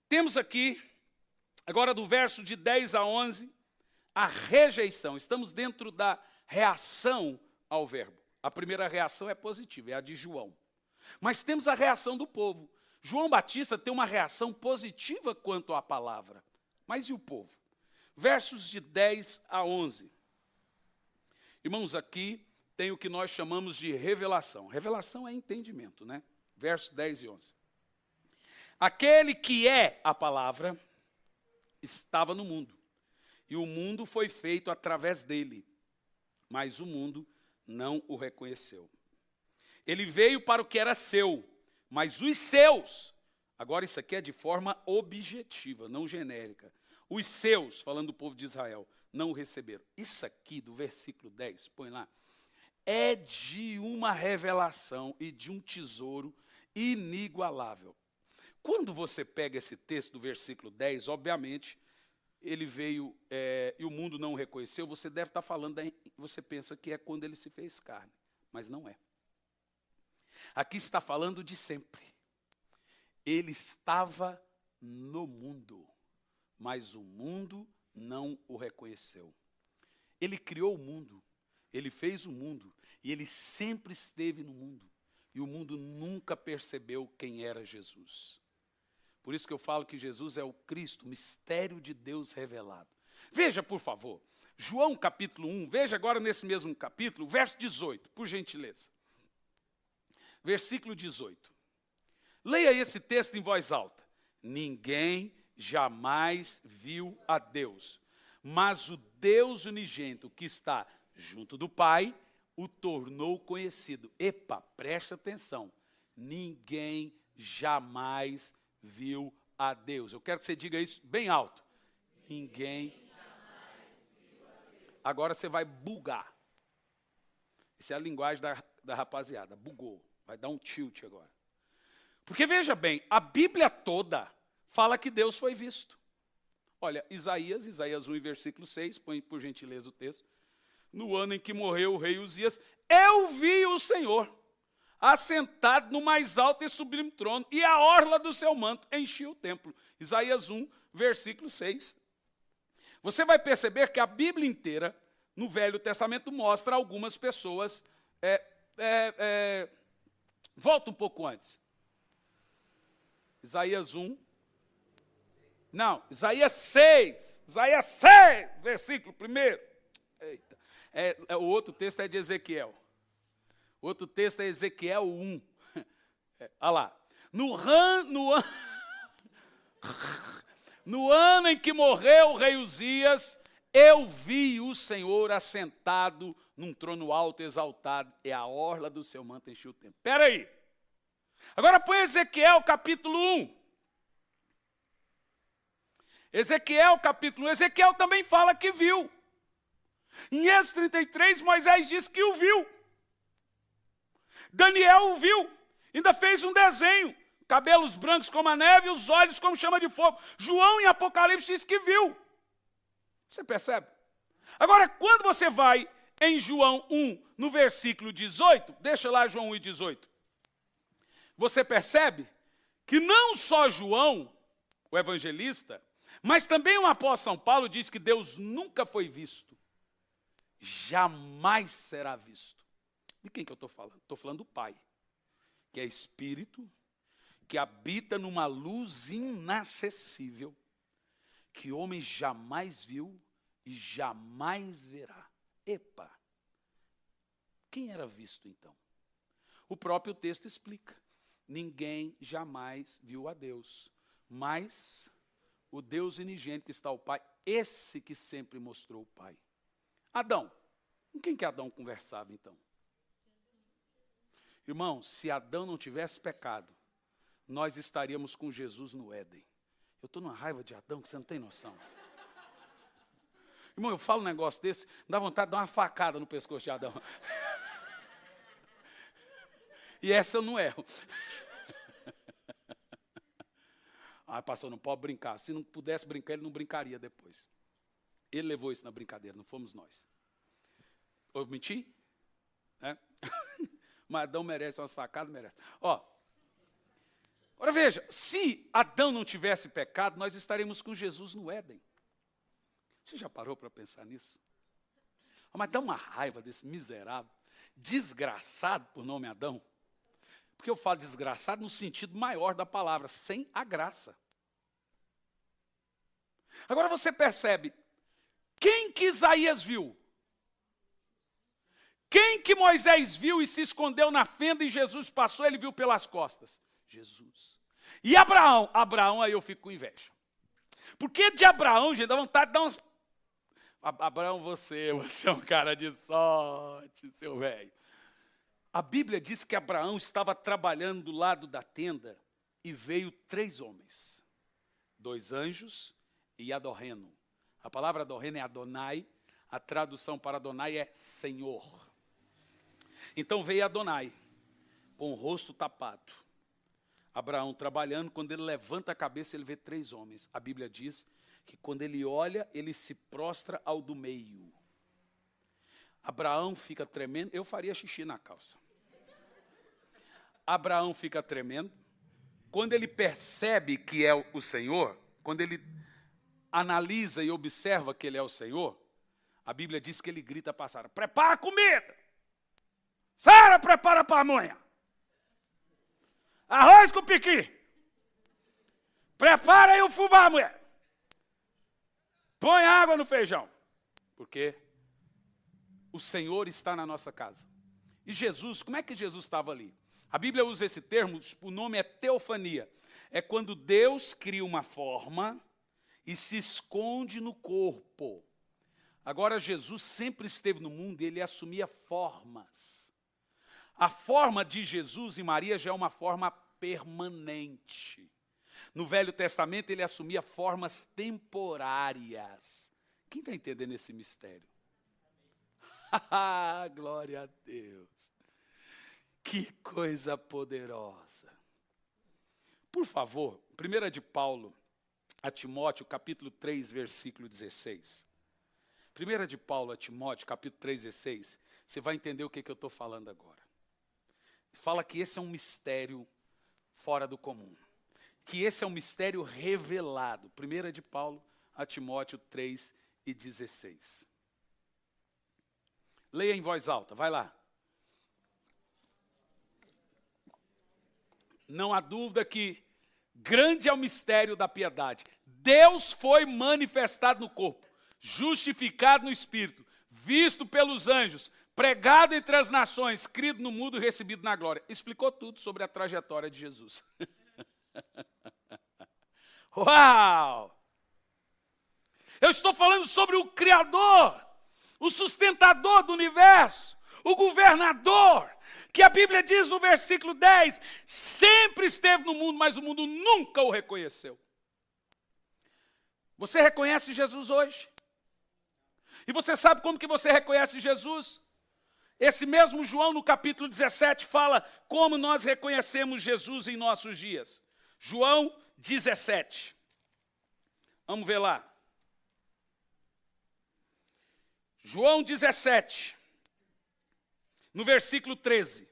Temos aqui, agora do verso de 10 a 11, a rejeição. Estamos dentro da reação ao verbo. A primeira reação é positiva, é a de João. Mas temos a reação do povo. João Batista tem uma reação positiva quanto à palavra. Mas e o povo? Versos de 10 a 11. Irmãos, aqui tem o que nós chamamos de revelação. Revelação é entendimento, né? Versos 10 e 11. Aquele que é a palavra estava no mundo, e o mundo foi feito através dele, mas o mundo não o reconheceu. Ele veio para o que era seu, mas os seus, agora isso aqui é de forma objetiva, não genérica, os seus, falando do povo de Israel, não o receberam. Isso aqui do versículo 10, põe lá, é de uma revelação e de um tesouro inigualável. Quando você pega esse texto do versículo 10, obviamente, ele veio e o mundo não o reconheceu, você deve estar falando, você pensa que é quando ele se fez carne, mas não é. Aqui está falando de sempre. Ele estava no mundo, mas o mundo não o reconheceu. Ele criou o mundo, ele fez o mundo, e ele sempre esteve no mundo, e o mundo nunca percebeu quem era Jesus. Por isso que eu falo que Jesus é o Cristo, o mistério de Deus revelado. Veja, por favor, João capítulo 1, veja agora nesse mesmo capítulo, verso 18, por gentileza. Versículo 18. Leia esse texto em voz alta. Ninguém jamais viu a Deus, mas o Deus unigênito que está junto do Pai o tornou conhecido. Epa, presta atenção. Ninguém jamais viu a Deus. Eu quero que você diga isso bem alto. Ninguém jamais viu a Deus. Agora você vai bugar. Essa é a linguagem da rapaziada. Bugou. Vai dar um tilt agora. Porque veja bem, a Bíblia toda fala que Deus foi visto. Olha, Isaías 1, versículo 6, põe por gentileza o texto. No ano em que morreu o rei Uzias, eu vi o Senhor assentado no mais alto e sublime trono, e a orla do seu manto enchia o templo. Isaías 1, versículo 6. Você vai perceber que a Bíblia inteira, no Velho Testamento, mostra algumas pessoas. Volta um pouco antes. Isaías 1. Não, Isaías 6. Isaías 6, versículo 1. Eita. O outro texto é de Ezequiel. O outro texto é Ezequiel 1. Olha lá. No ano em que morreu o rei Uzias, eu vi o Senhor assentado num trono alto e exaltado, e a orla do seu manto encheu o templo. Espera aí. Agora põe Ezequiel capítulo 1. Ezequiel capítulo 1. Ezequiel também fala que viu. Em Êxodo 33, Moisés diz que o viu. Daniel o viu. Ainda fez um desenho. Cabelos brancos como a neve e os olhos como chama de fogo. João em Apocalipse diz que viu. Você percebe? Agora, quando você vai em João 1, no versículo 18, deixa lá João 1 e 18. Você percebe que não só João, o evangelista, mas também o apóstolo São Paulo diz que Deus nunca foi visto, jamais será visto. De quem que eu estou falando? Estou falando do Pai, que é Espírito, que habita numa luz inacessível, que homem jamais viu e jamais verá. Epa! Quem era visto então? O próprio texto explica. Ninguém jamais viu a Deus, mas o Deus unigênito que está o Pai, esse que sempre mostrou o Pai. Adão, com quem que Adão conversava então? Irmão, se Adão não tivesse pecado, nós estaríamos com Jesus no Éden. Eu estou numa raiva de Adão que você não tem noção. Irmão, eu falo um negócio desse, me dá vontade de dar uma facada no pescoço de Adão. E essa eu não erro. Pastor, não pode brincar. Se não pudesse brincar, ele não brincaria depois. Ele levou isso na brincadeira, não fomos nós. Eu menti? É. Mas Adão merece umas facadas, merece. Ó, agora veja, se Adão não tivesse pecado, nós estaremos com Jesus no Éden. Você já parou para pensar nisso? Mas dá uma raiva desse miserável, desgraçado por nome Adão. Porque eu falo desgraçado no sentido maior da palavra, sem a graça. Agora você percebe, quem que Isaías viu? Quem que Moisés viu e se escondeu na fenda e Jesus passou, ele viu pelas costas? Jesus. E Abraão? Abraão, aí eu fico com inveja. Porque de Abraão, gente, dá vontade de dar uns... Abraão, você é um cara de sorte, seu velho. A Bíblia diz que Abraão estava trabalhando do lado da tenda e veio 3 homens, 2 anjos e Adorreno. A palavra Adorreno é Adonai, a tradução para Adonai é Senhor. Então veio Adonai, com o rosto tapado. Abraão trabalhando, quando ele levanta a cabeça, ele vê 3 homens. A Bíblia diz que quando ele olha, ele se prostra ao do meio. Abraão fica tremendo, eu faria xixi na calça. Abraão fica tremendo. Quando ele percebe que é o Senhor, quando ele analisa e observa que ele é o Senhor, a Bíblia diz que ele grita para Sara, prepara a comida. Sara, prepara a pamonha. Arroz com piqui. Prepara aí o fubá, mulher. Põe água no feijão. Porque o Senhor está na nossa casa. E Jesus, como é que Jesus estava ali? A Bíblia usa esse termo, o nome é teofania. É quando Deus cria uma forma e se esconde no corpo. Agora, Jesus sempre esteve no mundo e ele assumia formas. A forma de Jesus e Maria já é uma forma permanente. No Velho Testamento, ele assumia formas temporárias. Quem está entendendo esse mistério? Glória a Deus. Que coisa poderosa. Por favor, 1 de Paulo a Timóteo, capítulo 3, versículo 16. 1 de Paulo a Timóteo, capítulo 3, 16. Você vai entender o que eu estou falando agora. Fala que esse é um mistério fora do comum. Que esse é um mistério revelado. 1 de Paulo a Timóteo 3 e 16. Leia em voz alta, vai lá. Não há dúvida que grande é o mistério da piedade. Deus foi manifestado no corpo, justificado no Espírito, visto pelos anjos, pregado entre as nações, crido no mundo e recebido na glória. Explicou tudo sobre a trajetória de Jesus. Uau! Eu estou falando sobre o Criador, o sustentador do universo, o governador, que a Bíblia diz no versículo 10, sempre esteve no mundo, mas o mundo nunca o reconheceu. Você reconhece Jesus hoje? E você sabe como que você reconhece Jesus? Esse mesmo João, no capítulo 17, fala como nós reconhecemos Jesus em nossos dias. João 17. Vamos ver lá. João 17, no versículo 13.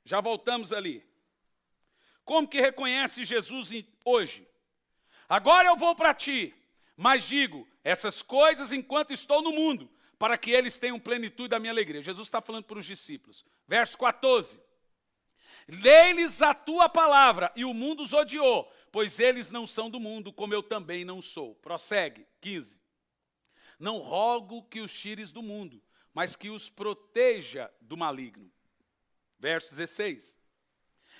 Já voltamos ali. Como que reconhece Jesus hoje? Agora eu vou para ti, mas digo essas coisas enquanto estou no mundo, para que eles tenham plenitude da minha alegria. Jesus está falando para os discípulos. Verso 14. Dei-lhes a tua palavra, e o mundo os odiou, pois eles não são do mundo, como eu também não sou. Prossegue, 15. Não rogo que os tires do mundo, mas que os proteja do maligno. Verso 16.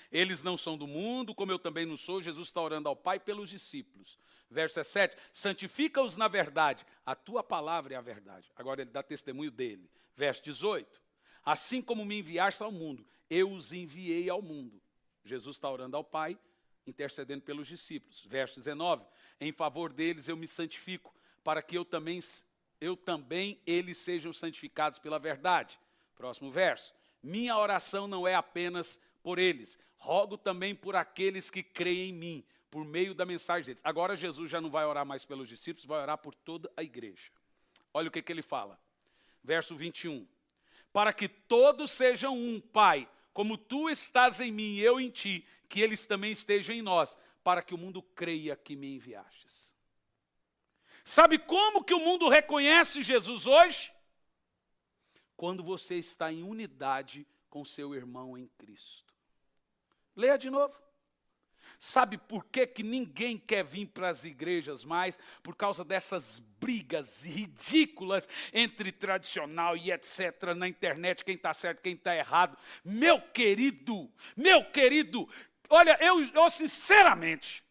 Eles não são do mundo, como eu também não sou. Jesus está orando ao Pai pelos discípulos. Verso 17. Santifica-os na verdade. A tua palavra é a verdade. Agora ele dá testemunho dele. Verso 18. Assim como me enviaste ao mundo, eu os enviei ao mundo. Jesus está orando ao Pai, intercedendo pelos discípulos. Verso 19. Em favor deles eu me santifico, para que eu também eles sejam santificados pela verdade. Próximo verso. Minha oração não é apenas por eles, rogo também por aqueles que creem em mim, por meio da mensagem deles. Agora Jesus já não vai orar mais pelos discípulos, vai orar por toda a igreja. Olha o que ele fala. Verso 21. Para que todos sejam um, Pai, como tu estás em mim e eu em ti, que eles também estejam em nós, para que o mundo creia que me enviastes. Sabe como que o mundo reconhece Jesus hoje? Quando você está em unidade com seu irmão em Cristo. Leia de novo. Sabe por que ninguém quer vir para as igrejas mais? Por causa dessas brigas ridículas entre tradicional e etc. na internet, quem está certo, quem está errado. Meu querido, olha, eu sinceramente,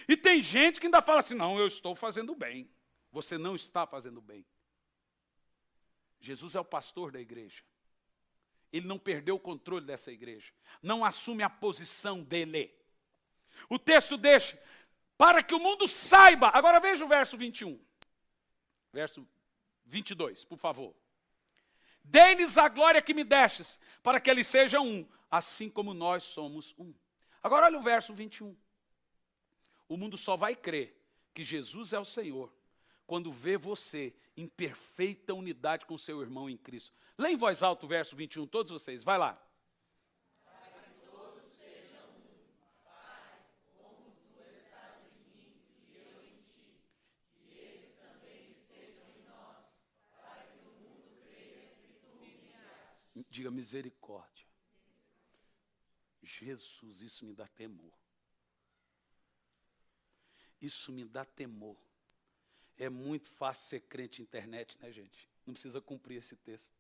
e tem gente que ainda fala assim, não, eu estou fazendo bem. Você não está fazendo bem. Jesus é o pastor da igreja. Ele não perdeu o controle dessa igreja. Não assume a posição dele. O texto deixa, para que o mundo saiba. Agora veja o verso 21. Verso 22, por favor. Dê-lhes a glória que me destes, para que eles sejam um, assim como nós somos um. Agora olha o verso 21. O mundo só vai crer que Jesus é o Senhor quando vê você em perfeita unidade com seu irmão em Cristo. Leia em voz alta o verso 21, todos vocês, vai lá. Diga misericórdia. Jesus, isso me dá temor. Isso me dá temor. É muito fácil ser crente na internet, né, gente? Não precisa cumprir esse texto.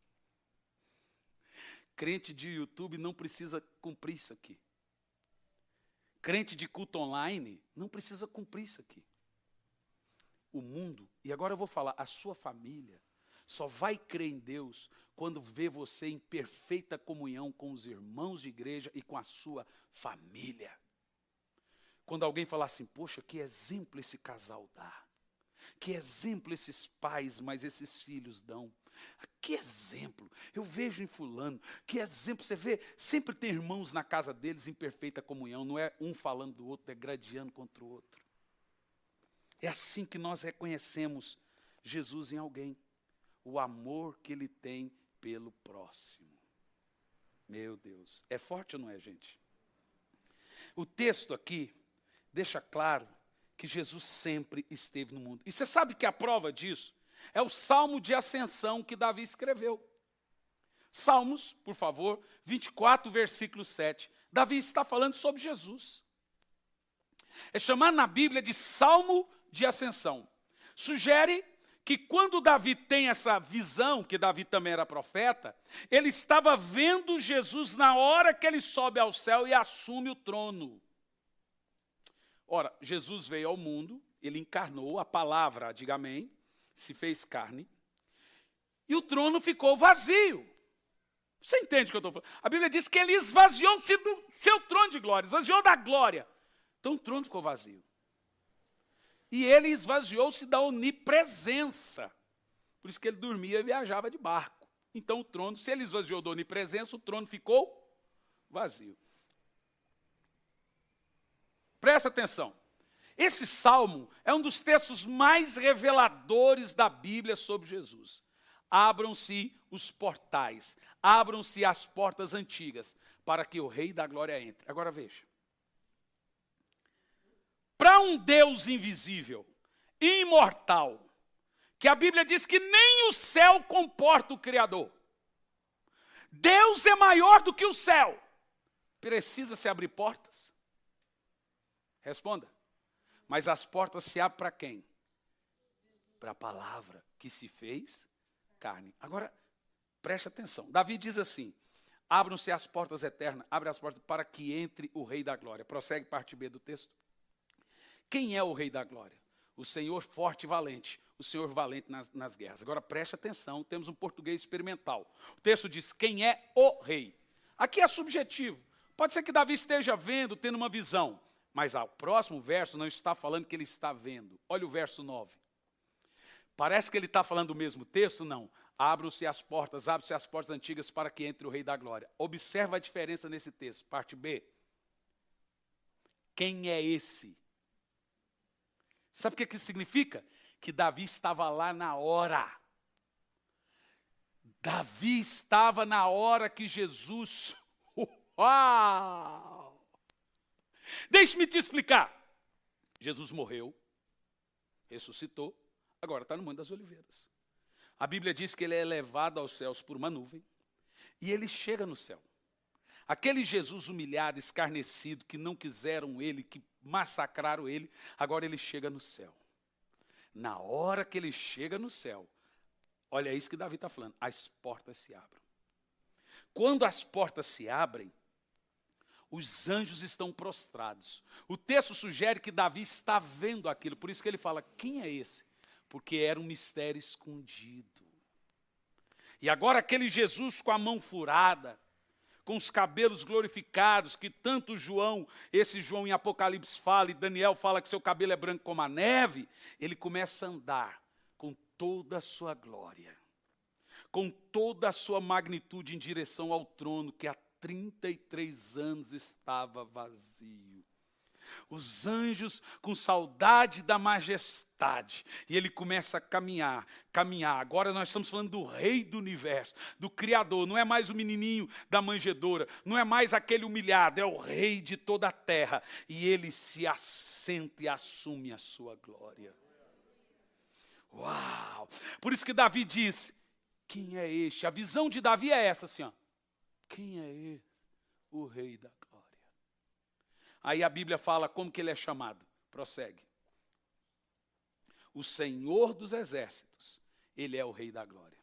Crente de YouTube não precisa cumprir isso aqui. Crente de culto online não precisa cumprir isso aqui. O mundo, e agora eu vou falar, a sua família só vai crer em Deus quando vê você em perfeita comunhão com os irmãos de igreja e com a sua família. Quando alguém falar assim, poxa, que exemplo esse casal dá. Que exemplo esses pais, mas esses filhos dão. Que exemplo, eu vejo em fulano, que exemplo, você vê, sempre tem irmãos na casa deles em perfeita comunhão, não é um falando do outro, é gradeando contra o outro. É assim que nós reconhecemos Jesus em alguém, o amor que ele tem pelo próximo. Meu Deus, é forte ou não é, gente? O texto aqui deixa claro que Jesus sempre esteve no mundo. E você sabe que a prova disso é o Salmo de Ascensão que Davi escreveu. Salmos, por favor, 24, versículo 7. Davi está falando sobre Jesus. É chamado na Bíblia de Salmo de Ascensão. Sugere que quando Davi tem essa visão, que Davi também era profeta, ele estava vendo Jesus na hora que ele sobe ao céu e assume o trono. Ora, Jesus veio ao mundo, ele encarnou, a palavra, diga amém, se fez carne, e o trono ficou vazio. Você entende o que eu estou falando? A Bíblia diz que ele esvaziou-se do seu trono de glória, esvaziou da glória. Então o trono ficou vazio. E ele esvaziou-se da onipresença. Por isso que ele dormia e viajava de barco. Então o trono, se ele esvaziou da onipresença, o trono ficou vazio. Presta atenção. Esse salmo é um dos textos mais reveladores da Bíblia sobre Jesus. Abram-se os portais, abram-se as portas antigas, para que o Rei da Glória entre. Agora veja. Para um Deus invisível, imortal, que a Bíblia diz que nem o céu comporta o Criador. Deus é maior do que o céu. Precisa se abrir portas? Responda. Mas as portas se abrem para quem? Para a palavra que se fez carne. Agora, preste atenção. Davi diz assim, abram-se as portas eternas, abre as portas para que entre o Rei da Glória. Prossegue parte B do texto. Quem é o Rei da Glória? O Senhor forte e valente, o Senhor valente nas guerras. Agora preste atenção, temos um português experimental. O texto diz, quem é o Rei? Aqui é subjetivo. Pode ser que Davi esteja vendo, tendo uma visão. Mas o próximo verso não está falando que ele está vendo. Olha o verso 9. Parece que ele está falando o mesmo texto? Não. Abram-se as portas antigas para que entre o Rei da Glória. Observa a diferença nesse texto. Parte B. Quem é esse? Sabe o que isso significa? que Davi estava lá na hora. Davi estava na hora que Jesus... Uau! Deixe-me te explicar. Jesus morreu, ressuscitou, agora está no Monte das Oliveiras. A Bíblia diz que ele é levado aos céus por uma nuvem e ele chega no céu. Aquele Jesus humilhado, escarnecido, que não quiseram ele, que massacraram ele, agora ele chega no céu. Na hora que ele chega no céu, olha isso que Davi está falando, as portas se abrem. Quando as portas se abrem, os anjos estão prostrados. O texto sugere que Davi está vendo aquilo, por isso que ele fala, quem é esse? Porque era um mistério escondido. E agora aquele Jesus com a mão furada, com os cabelos glorificados, que tanto João, esse João em Apocalipse fala, e Daniel fala que seu cabelo é branco como a neve, ele começa a andar com toda a sua glória, com toda a sua magnitude em direção ao trono que há 33 anos estava vazio. Os anjos com saudade da majestade. E ele começa a caminhar. Agora nós estamos falando do rei do universo, do Criador. Não é mais o menininho da manjedoura. Não é mais aquele humilhado. É o rei de toda a terra. E ele se assenta e assume a sua glória. Uau! Por isso que Davi diz, quem é este? A visão de Davi é essa, assim, ó. Quem é esse? O rei da glória. Aí a Bíblia fala como que ele é chamado. Prossegue. O Senhor dos exércitos, ele é o rei da glória.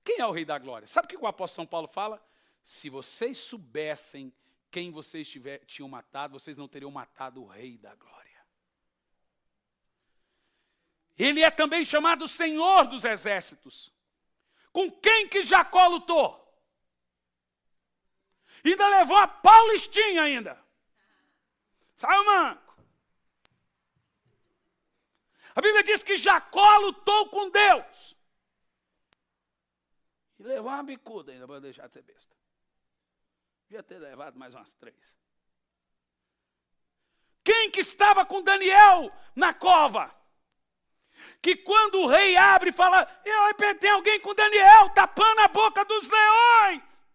Quem é o rei da glória? Sabe o que o apóstolo São Paulo fala? Se vocês soubessem quem vocês tinham matado, vocês não teriam matado o rei da glória. Ele é também chamado Senhor dos exércitos. Com quem que Jacó lutou? Ainda levou a Paulistinha ainda. Sai o manco. A Bíblia diz que Jacó lutou com Deus. E levou uma bicuda ainda para deixar de ser besta. Devia ter levado mais umas 3. Quem que estava com Daniel na cova? Que quando o rei abre e fala, tem alguém com Daniel tapando a boca dos leões.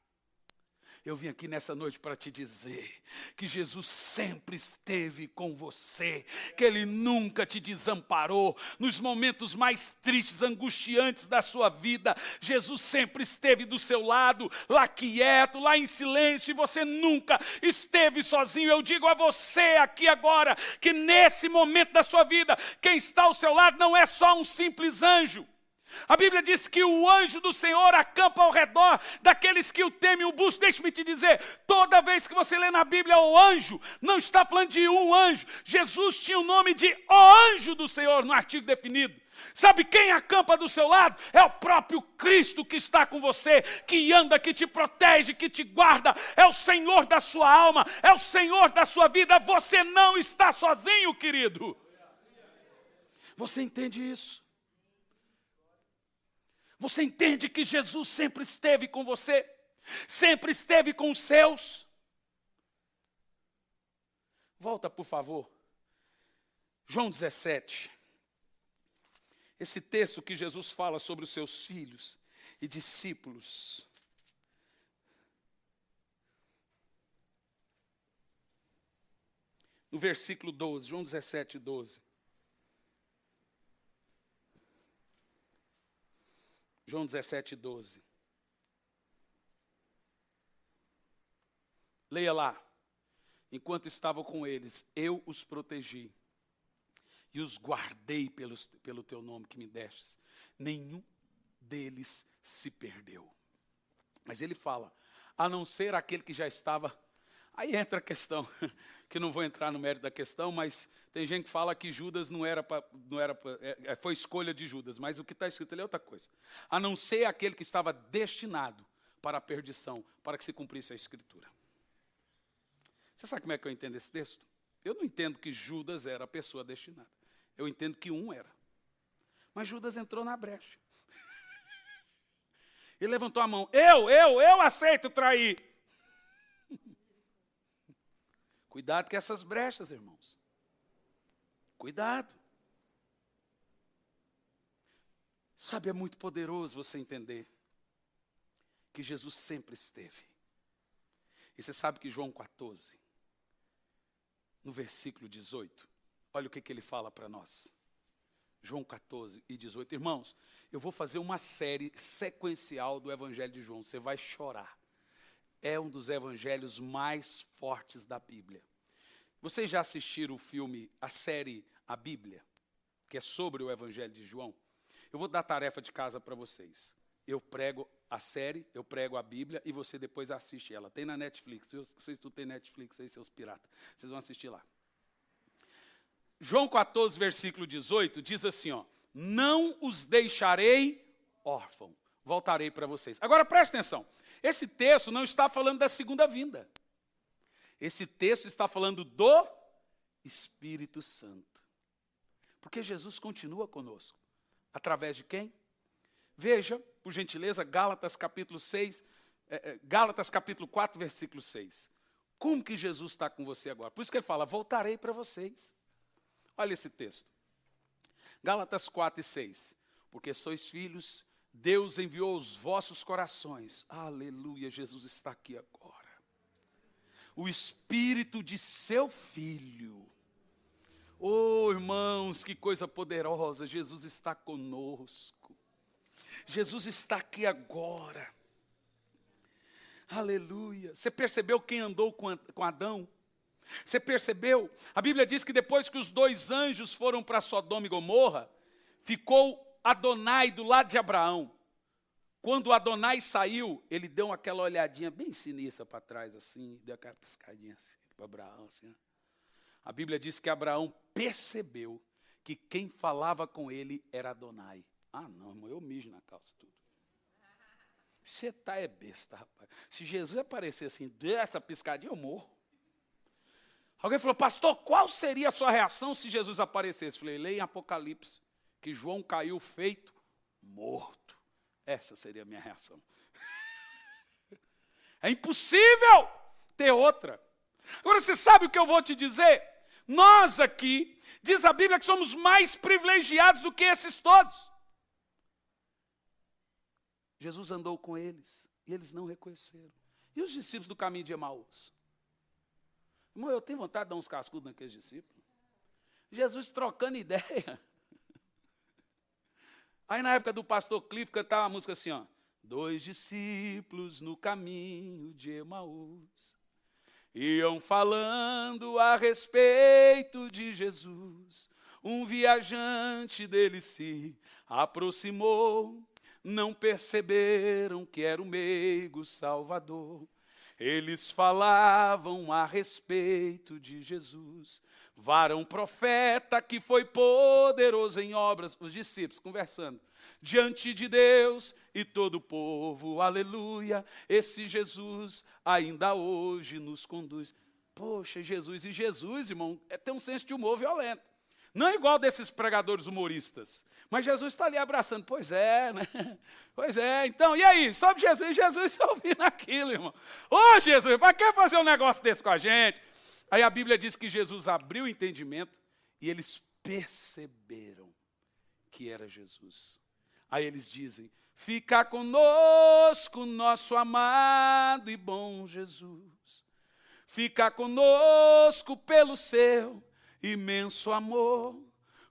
Eu vim aqui nessa noite para te dizer que Jesus sempre esteve com você, que Ele nunca te desamparou. Nos momentos mais tristes, angustiantes da sua vida, Jesus sempre esteve do seu lado, lá quieto, lá em silêncio, e você nunca esteve sozinho. Eu digo a você aqui agora, que nesse momento da sua vida, quem está ao seu lado não é só um simples anjo. A Bíblia diz que o anjo do Senhor acampa ao redor daqueles que o temem, o buscam. Deixe-me te dizer, toda vez que você lê na Bíblia o anjo, não está falando de um anjo. Jesus tinha o nome de o anjo do Senhor no artigo definido. Sabe quem acampa do seu lado? É o próprio Cristo que está com você, que anda, que te protege, que te guarda. É o Senhor da sua alma, é o Senhor da sua vida. Você não está sozinho, querido. Você entende isso? Você entende que Jesus sempre esteve com você? Sempre esteve com os seus? Volta, por favor. João 17. Esse texto que Jesus fala sobre os seus filhos e discípulos. No versículo 12, João 17, 12. João 17, 12. Leia lá. Enquanto estava com eles, eu os protegi e os guardei pelo teu nome que me destes. Nenhum deles se perdeu. Mas ele fala, a não ser aquele que já estava... Aí entra a questão, que não vou entrar no mérito da questão, mas tem gente que fala que Judas foi escolha de Judas, mas o que está escrito ali é outra coisa. A não ser aquele que estava destinado para a perdição, para que se cumprisse a Escritura. Você sabe como é que eu entendo esse texto? Eu não entendo que Judas era a pessoa destinada. Eu entendo que um era. Mas Judas entrou na brecha. Ele levantou a mão. Eu aceito trair. Cuidado com essas brechas, irmãos. Cuidado. Sabe, é muito poderoso você entender que Jesus sempre esteve. E você sabe que João 14, no versículo 18, olha o que ele fala para nós. João 14 e 18. Irmãos, eu vou fazer uma série sequencial do Evangelho de João. Você vai chorar. É um dos evangelhos mais fortes da Bíblia. Vocês já assistiram o filme, a série A Bíblia, que é sobre o Evangelho de João? Eu vou dar tarefa de casa para vocês. Eu prego a série, eu prego a Bíblia e você depois assiste ela. Tem na Netflix. Vocês tudo tem Netflix aí, seus piratas. Vocês vão assistir lá. João 14, versículo 18, diz assim, ó: não os deixarei órfãos, voltarei para vocês. Agora presta atenção, esse texto não está falando da segunda vinda. Esse texto está falando do Espírito Santo. Porque Jesus continua conosco. Através de quem? Veja, por gentileza, Gálatas capítulo 4, versículo 6. Como que Jesus está com você agora? Por isso que ele fala, voltarei para vocês. Olha esse texto. Gálatas 4 e 6. Porque sois filhos, Deus enviou os vossos corações. Aleluia, Jesus está aqui agora. O Espírito de seu Filho. Oh, irmãos, que coisa poderosa. Jesus está conosco. Jesus está aqui agora. Aleluia. Você percebeu quem andou com Adão? Você percebeu? A Bíblia diz que depois que os 2 anjos foram para Sodoma e Gomorra, ficou Adonai do lado de Abraão. Quando Adonai saiu, ele deu aquela olhadinha bem sinistra para trás, assim, deu aquela piscadinha assim, para Abraão. Assim. A Bíblia diz que Abraão percebeu que quem falava com ele era Adonai. Ah, não, irmão, eu mijo na calça tudo. Você é besta, rapaz. Se Jesus aparecer assim, dessa piscadinha, eu morro. Alguém falou, pastor, qual seria a sua reação se Jesus aparecesse? Falei, leia em Apocalipse, que João caiu feito morto. Essa seria a minha reação. É impossível ter outra. Agora, você sabe o que eu vou te dizer? Nós aqui, diz a Bíblia que somos mais privilegiados do que esses todos. Jesus andou com eles e eles não reconheceram. E os discípulos do caminho de Emaús? Irmão, eu tenho vontade de dar uns cascudos naqueles discípulos. Jesus trocando ideia. Aí na época do pastor Cliff cantava uma música assim, ó. 2 discípulos no caminho de Emaús iam falando a respeito de Jesus. Um viajante dele se aproximou, não perceberam que era o meigo Salvador. Eles falavam a respeito de Jesus, varão profeta que foi poderoso em obras, os discípulos conversando, diante de Deus e todo o povo, aleluia, esse Jesus ainda hoje nos conduz. Poxa, Jesus, e Jesus, irmão, tem um senso de humor violento. Não é igual desses pregadores humoristas. Mas Jesus está ali abraçando. Pois é, né? Pois é. Então, e aí? Sobre Jesus? Jesus ouvindo aquilo, irmão. Ô, Jesus, para que fazer um negócio desse com a gente? Aí a Bíblia diz que Jesus abriu o entendimento e eles perceberam que era Jesus. Aí eles dizem, fica conosco, nosso amado e bom Jesus. Fica conosco pelo seu imenso amor,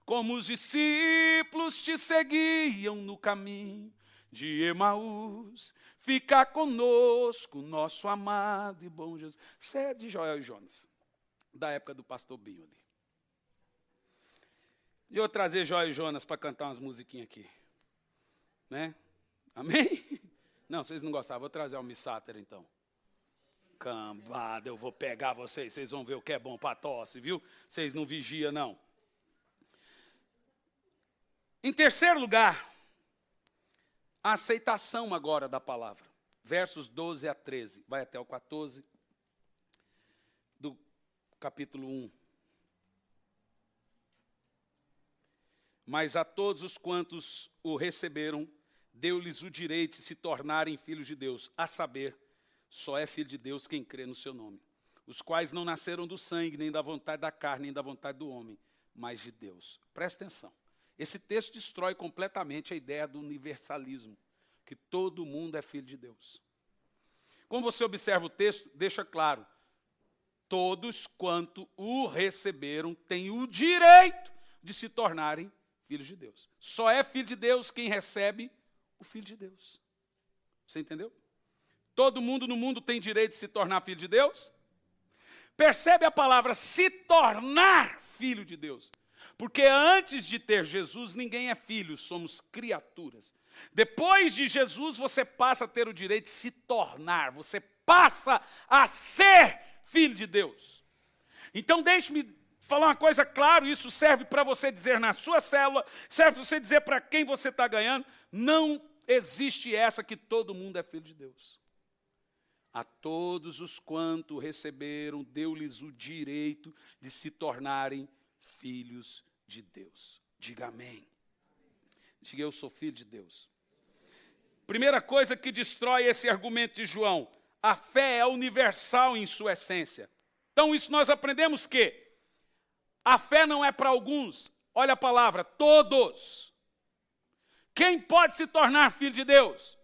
como os discípulos te seguiam no caminho de Emaús. Fica conosco, nosso amado e bom Jesus. Isso é de Joel e Jonas, da época do pastor Binho ali. E eu vou trazer Joel e Jonas para cantar umas musiquinhas aqui. Né? Amém? Não, vocês não gostavam, vou trazer o Missáter então. Cambada, eu vou pegar vocês, vocês vão ver o que é bom para tosse, viu? Vocês não vigiam, não. Em terceiro lugar, a aceitação agora da palavra. Versos 12 a 13, vai até o 14 do capítulo 1. Mas a todos os quantos o receberam, deu-lhes o direito de se tornarem filhos de Deus, a saber, só é filho de Deus quem crê no seu nome, os quais não nasceram do sangue, nem da vontade da carne, nem da vontade do homem, mas de Deus. Presta atenção. Esse texto destrói completamente a ideia do universalismo, que todo mundo é filho de Deus. Quando você observa o texto, deixa claro, todos quanto o receberam têm o direito de se tornarem filhos de Deus. Só é filho de Deus quem recebe o Filho de Deus. Você entendeu? Todo mundo no mundo tem direito de se tornar filho de Deus? Percebe a palavra se tornar filho de Deus. Porque antes de ter Jesus, ninguém é filho, somos criaturas. Depois de Jesus, você passa a ter o direito de se tornar, você passa a ser filho de Deus. Então deixe-me falar uma coisa clara, isso serve para você dizer na sua célula, serve para você dizer para quem você está ganhando, não existe essa que todo mundo é filho de Deus. A todos os quanto receberam, deu-lhes o direito de se tornarem filhos de Deus. Diga amém. Diga, eu sou filho de Deus. Primeira coisa que destrói esse argumento de João, a fé é universal em sua essência. Então isso nós aprendemos que a fé não é para alguns, olha a palavra, todos. Quem pode se tornar filho de Deus?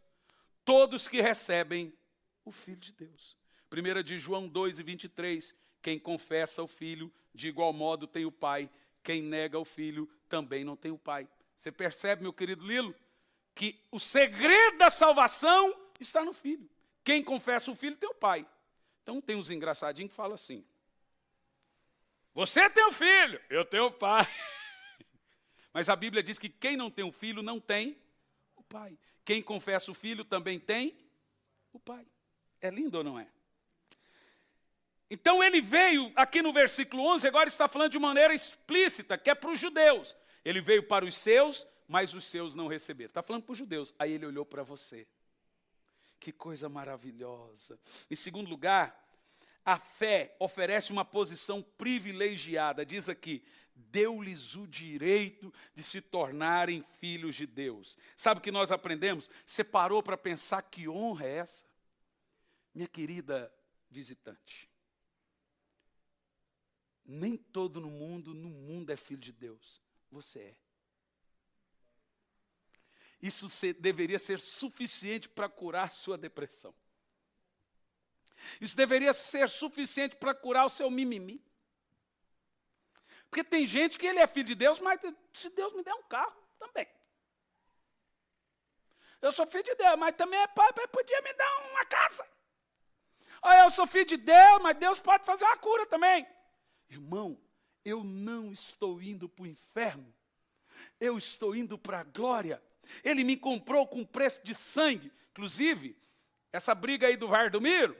Todos que recebem o Filho de Deus. 1 de João 2:23, quem confessa o Filho, de igual modo tem o Pai. Quem nega o Filho, também não tem o Pai. Você percebe, meu querido Lilo, que o segredo da salvação está no Filho. Quem confessa o Filho tem o Pai. Então tem uns engraçadinhos que falam assim, você tem o Filho, eu tenho o Pai. Mas a Bíblia diz que quem não tem o Filho não tem o Pai. Quem confessa o Filho também tem o Pai. É lindo ou não é? Então ele veio, aqui no versículo 11, agora está falando de maneira explícita, que é para os judeus. Ele veio para os seus, mas os seus não receberam. Está falando para os judeus. Aí ele olhou para você. Que coisa maravilhosa. Em segundo lugar, a fé oferece uma posição privilegiada. Diz aqui, deu-lhes o direito de se tornarem filhos de Deus. Sabe o que nós aprendemos? Você parou para pensar que honra é essa? Minha querida visitante, nem todo no mundo é filho de Deus. Você é. Isso deveria ser suficiente para curar sua depressão. Isso deveria ser suficiente para curar o seu mimimi. Porque tem gente que ele é filho de Deus, mas se Deus me der um carro, também. Eu sou filho de Deus, mas também é pai, podia me dar uma casa. Eu sou filho de Deus, mas Deus pode fazer uma cura também. Irmão, eu não estou indo para o inferno. Eu estou indo para a glória. Ele me comprou com preço de sangue. Inclusive, essa briga aí do Vardomiro,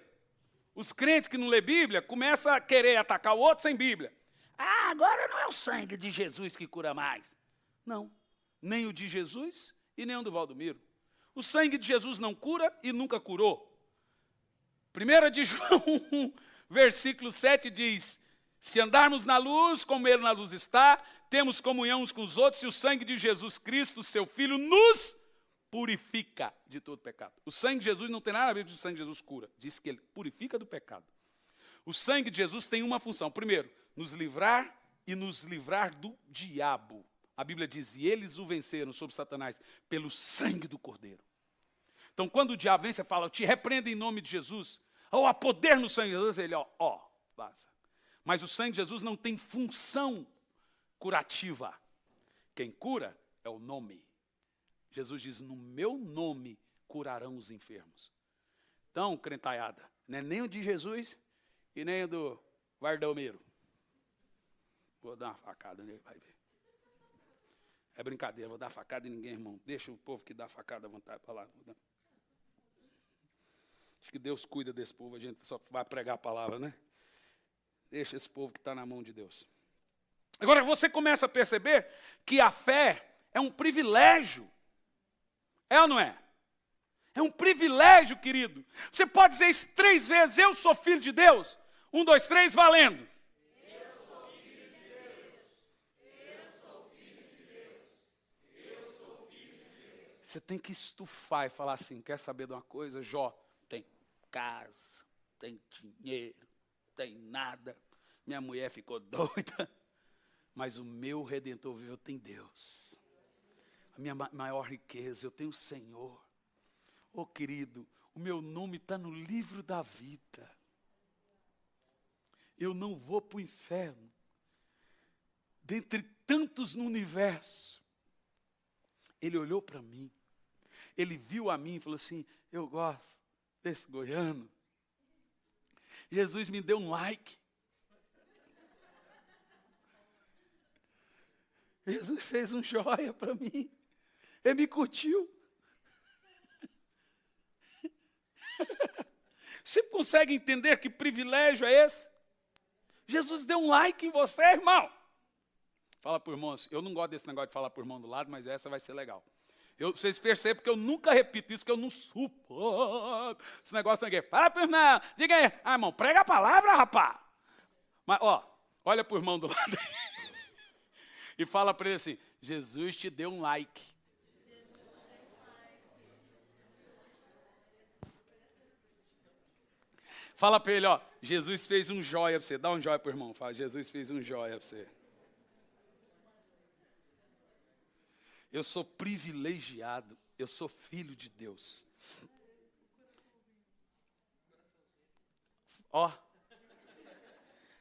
os crentes que não lê Bíblia começam a querer atacar o outro sem Bíblia. Agora não é o sangue de Jesus que cura mais. Não, nem o de Jesus e nem o do Valdomiro. O sangue de Jesus não cura e nunca curou. 1 de João 1, versículo 7 diz, se andarmos na luz, como ele na luz está, temos comunhão uns com os outros, e o sangue de Jesus Cristo, seu Filho, nos purifica de todo pecado. O sangue de Jesus não tem nada a ver com o sangue de Jesus cura. Diz que ele purifica do pecado. O sangue de Jesus tem uma função. Primeiro, nos livrar e nos livrar do diabo. A Bíblia diz, e eles o venceram sobre Satanás pelo sangue do Cordeiro. Então, quando o diabo vem, você fala, eu te repreendo em nome de Jesus. Há poder no sangue de Jesus. Ele, vaza. Mas o sangue de Jesus não tem função curativa. Quem cura é o nome. Jesus diz, no meu nome curarão os enfermos. Então, crentaiada, não é nem o de Jesus e nem o do Vardomiro. Vou dar uma facada nele, vai ver. É brincadeira, vou dar facada em ninguém, irmão. Deixa o povo que dá facada à vontade para lá. Acho que Deus cuida desse povo, a gente só vai pregar a palavra, né? Deixa esse povo que está na mão de Deus. Agora você começa a perceber que a fé é um privilégio. É ou não é? É um privilégio, querido. Você pode dizer isso 3 vezes, eu sou filho de Deus. 1, 2, 3, valendo. Eu sou filho de Deus. Eu sou filho de Deus. Eu sou filho de Deus. Você tem que estufar e falar assim, quer saber de uma coisa? Jó, tem casa, tem dinheiro, tem nada. Minha mulher ficou doida, mas o meu Redentor viveu tem Deus. a minha maior riqueza, eu tenho o Senhor. Oh, querido, o meu nome está no livro da vida. Eu não vou para o inferno. Dentre tantos no universo, ele olhou para mim, ele viu a mim e falou assim, eu gosto desse goiano. Jesus me deu um like. Jesus fez um joia para mim. Ele me curtiu. Você consegue entender que privilégio é esse? Jesus deu um like em você, irmão. Fala para o irmão, eu não gosto desse negócio de falar para o irmão do lado, mas essa vai ser legal. Vocês percebem que eu nunca repito isso, que eu não suporto esse negócio aqui. Fala para o irmão, diga aí. Ah, irmão, prega a palavra, rapaz. Mas, olha para o irmão do lado e fala para ele assim, Jesus te deu um like. Fala para ele, Jesus fez um joia para você. Dá um joia para o irmão. Fala, Jesus fez um joia para você. Eu sou privilegiado. Eu sou filho de Deus.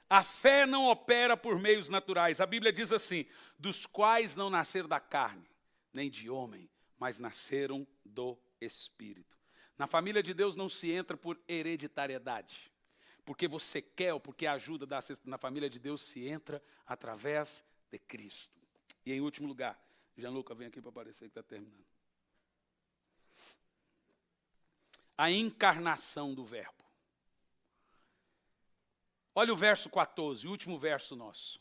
A fé não opera por meios naturais. A Bíblia diz assim, dos quais não nasceram da carne, nem de homem, mas nasceram do Espírito. Na família de Deus não se entra por hereditariedade. Porque você quer ou porque a ajuda da assistência na família de Deus se entra através de Cristo. E em último lugar, Gianluca, vem aqui para aparecer que está terminando. A encarnação do verbo. Olha o verso 14, o último verso nosso.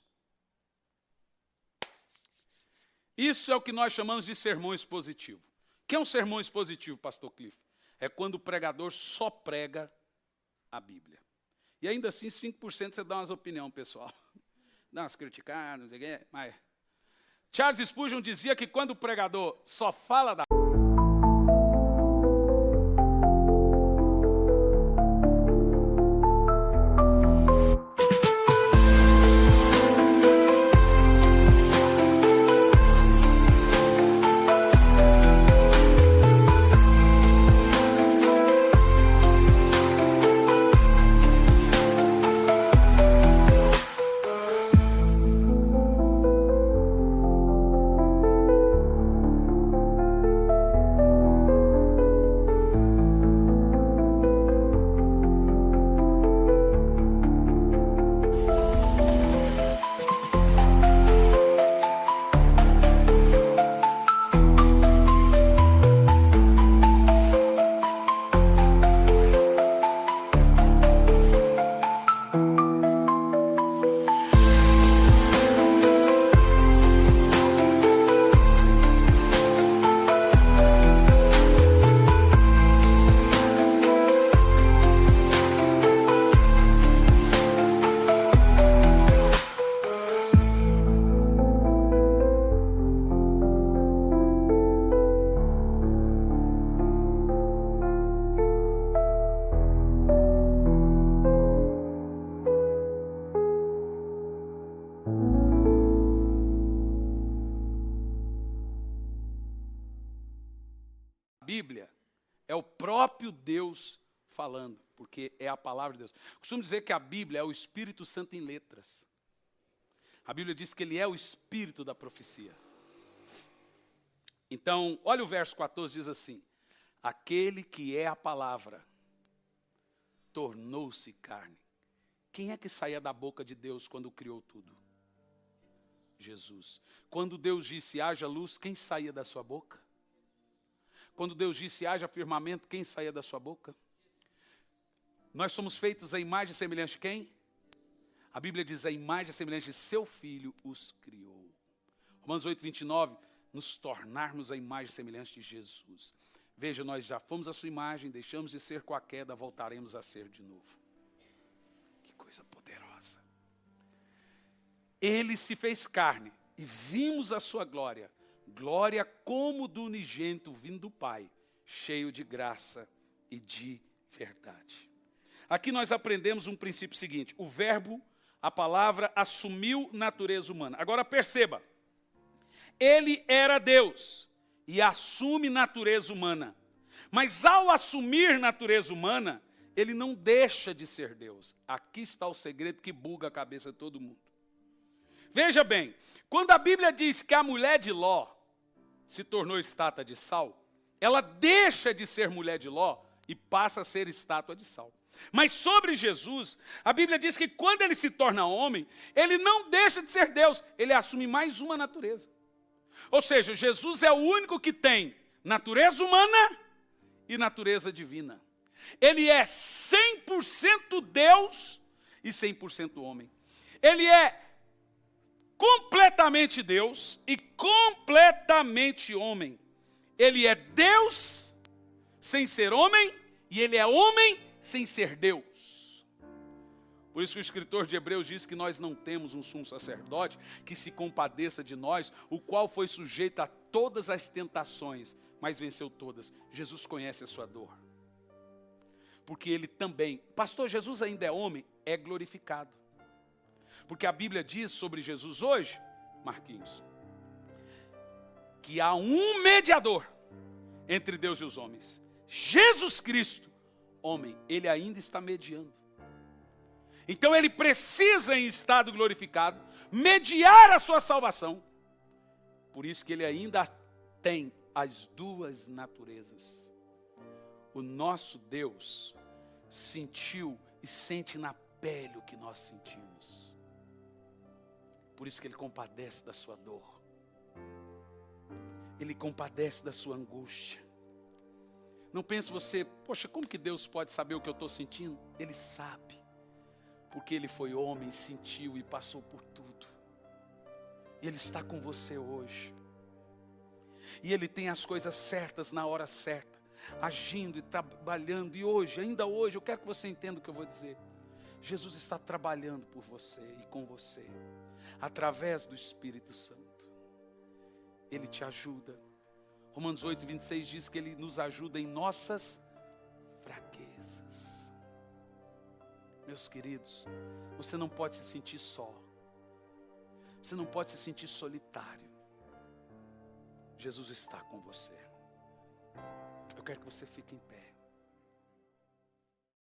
Isso é o que nós chamamos de sermão expositivo. O que é um sermão expositivo, pastor Cliff? É quando o pregador só prega a Bíblia. E ainda assim, 5% você dá umas opiniões, pessoal. Dá umas criticadas, não sei o quê, mas... Charles Spurgeon dizia que quando o pregador só fala da... Bíblia é o próprio Deus falando, porque é a palavra de Deus. Costumo dizer que a Bíblia é o Espírito Santo em letras. A Bíblia diz que ele é o Espírito da profecia. Então, olha o verso 14, diz assim, aquele que é a palavra tornou-se carne. Quem é que saía da boca de Deus quando criou tudo? Jesus. Quando Deus disse, haja luz, quem saía da sua boca? Quando Deus disse, haja firmamento, quem saía da sua boca? Nós somos feitos à imagem e semelhança de quem? A Bíblia diz, a imagem e semelhança de seu Filho os criou. Romanos 8, 29, nos tornarmos a imagem e semelhança de Jesus. Veja, nós já fomos a sua imagem, deixamos de ser com a queda, voltaremos a ser de novo. Que coisa poderosa. Ele se fez carne e vimos a sua glória. Glória como do unigênito vindo do Pai, cheio de graça e de verdade. Aqui nós aprendemos um princípio seguinte, o verbo, a palavra, assumiu natureza humana. Agora perceba, ele era Deus, e assume natureza humana. Mas ao assumir natureza humana, ele não deixa de ser Deus. Aqui está o segredo que buga a cabeça de todo mundo. Veja bem, quando a Bíblia diz que a mulher de Ló se tornou estátua de sal, ela deixa de ser mulher de Ló e passa a ser estátua de sal. Mas sobre Jesus, a Bíblia diz que quando ele se torna homem, ele não deixa de ser Deus, ele assume mais uma natureza. Ou seja, Jesus é o único que tem natureza humana e natureza divina. Ele é 100% Deus e 100% homem. Ele é completamente Deus e completamente homem. Ele é Deus sem ser homem e ele é homem sem ser Deus. Por isso que o escritor de Hebreus diz que nós não temos um sumo sacerdote que se compadeça de nós, o qual foi sujeito a todas as tentações, mas venceu todas. Jesus conhece a sua dor. Porque ele também, pastor, Jesus ainda é homem? É glorificado. Porque a Bíblia diz sobre Jesus hoje, Marquinhos, que há um mediador entre Deus e os homens. Jesus Cristo, homem, ele ainda está mediando. Então ele precisa, em estado glorificado, mediar a sua salvação. Por isso que ele ainda tem as duas naturezas. O nosso Deus sentiu e sente na pele o que nós sentimos. Por isso que ele compadece da sua dor. Ele compadece da sua angústia. Não pense você, poxa, como que Deus pode saber o que eu estou sentindo? Ele sabe. Porque ele foi homem, sentiu e passou por tudo. E ele está com você hoje. E ele tem as coisas certas na hora certa, agindo e trabalhando. E hoje, ainda hoje, eu quero que você entenda o que eu vou dizer. Jesus está trabalhando por você e com você, através do Espírito Santo. Ele te ajuda. Romanos 8, 26 diz que ele nos ajuda em nossas fraquezas. Meus queridos, você não pode se sentir só. Você não pode se sentir solitário. Jesus está com você. Eu quero que você fique em pé.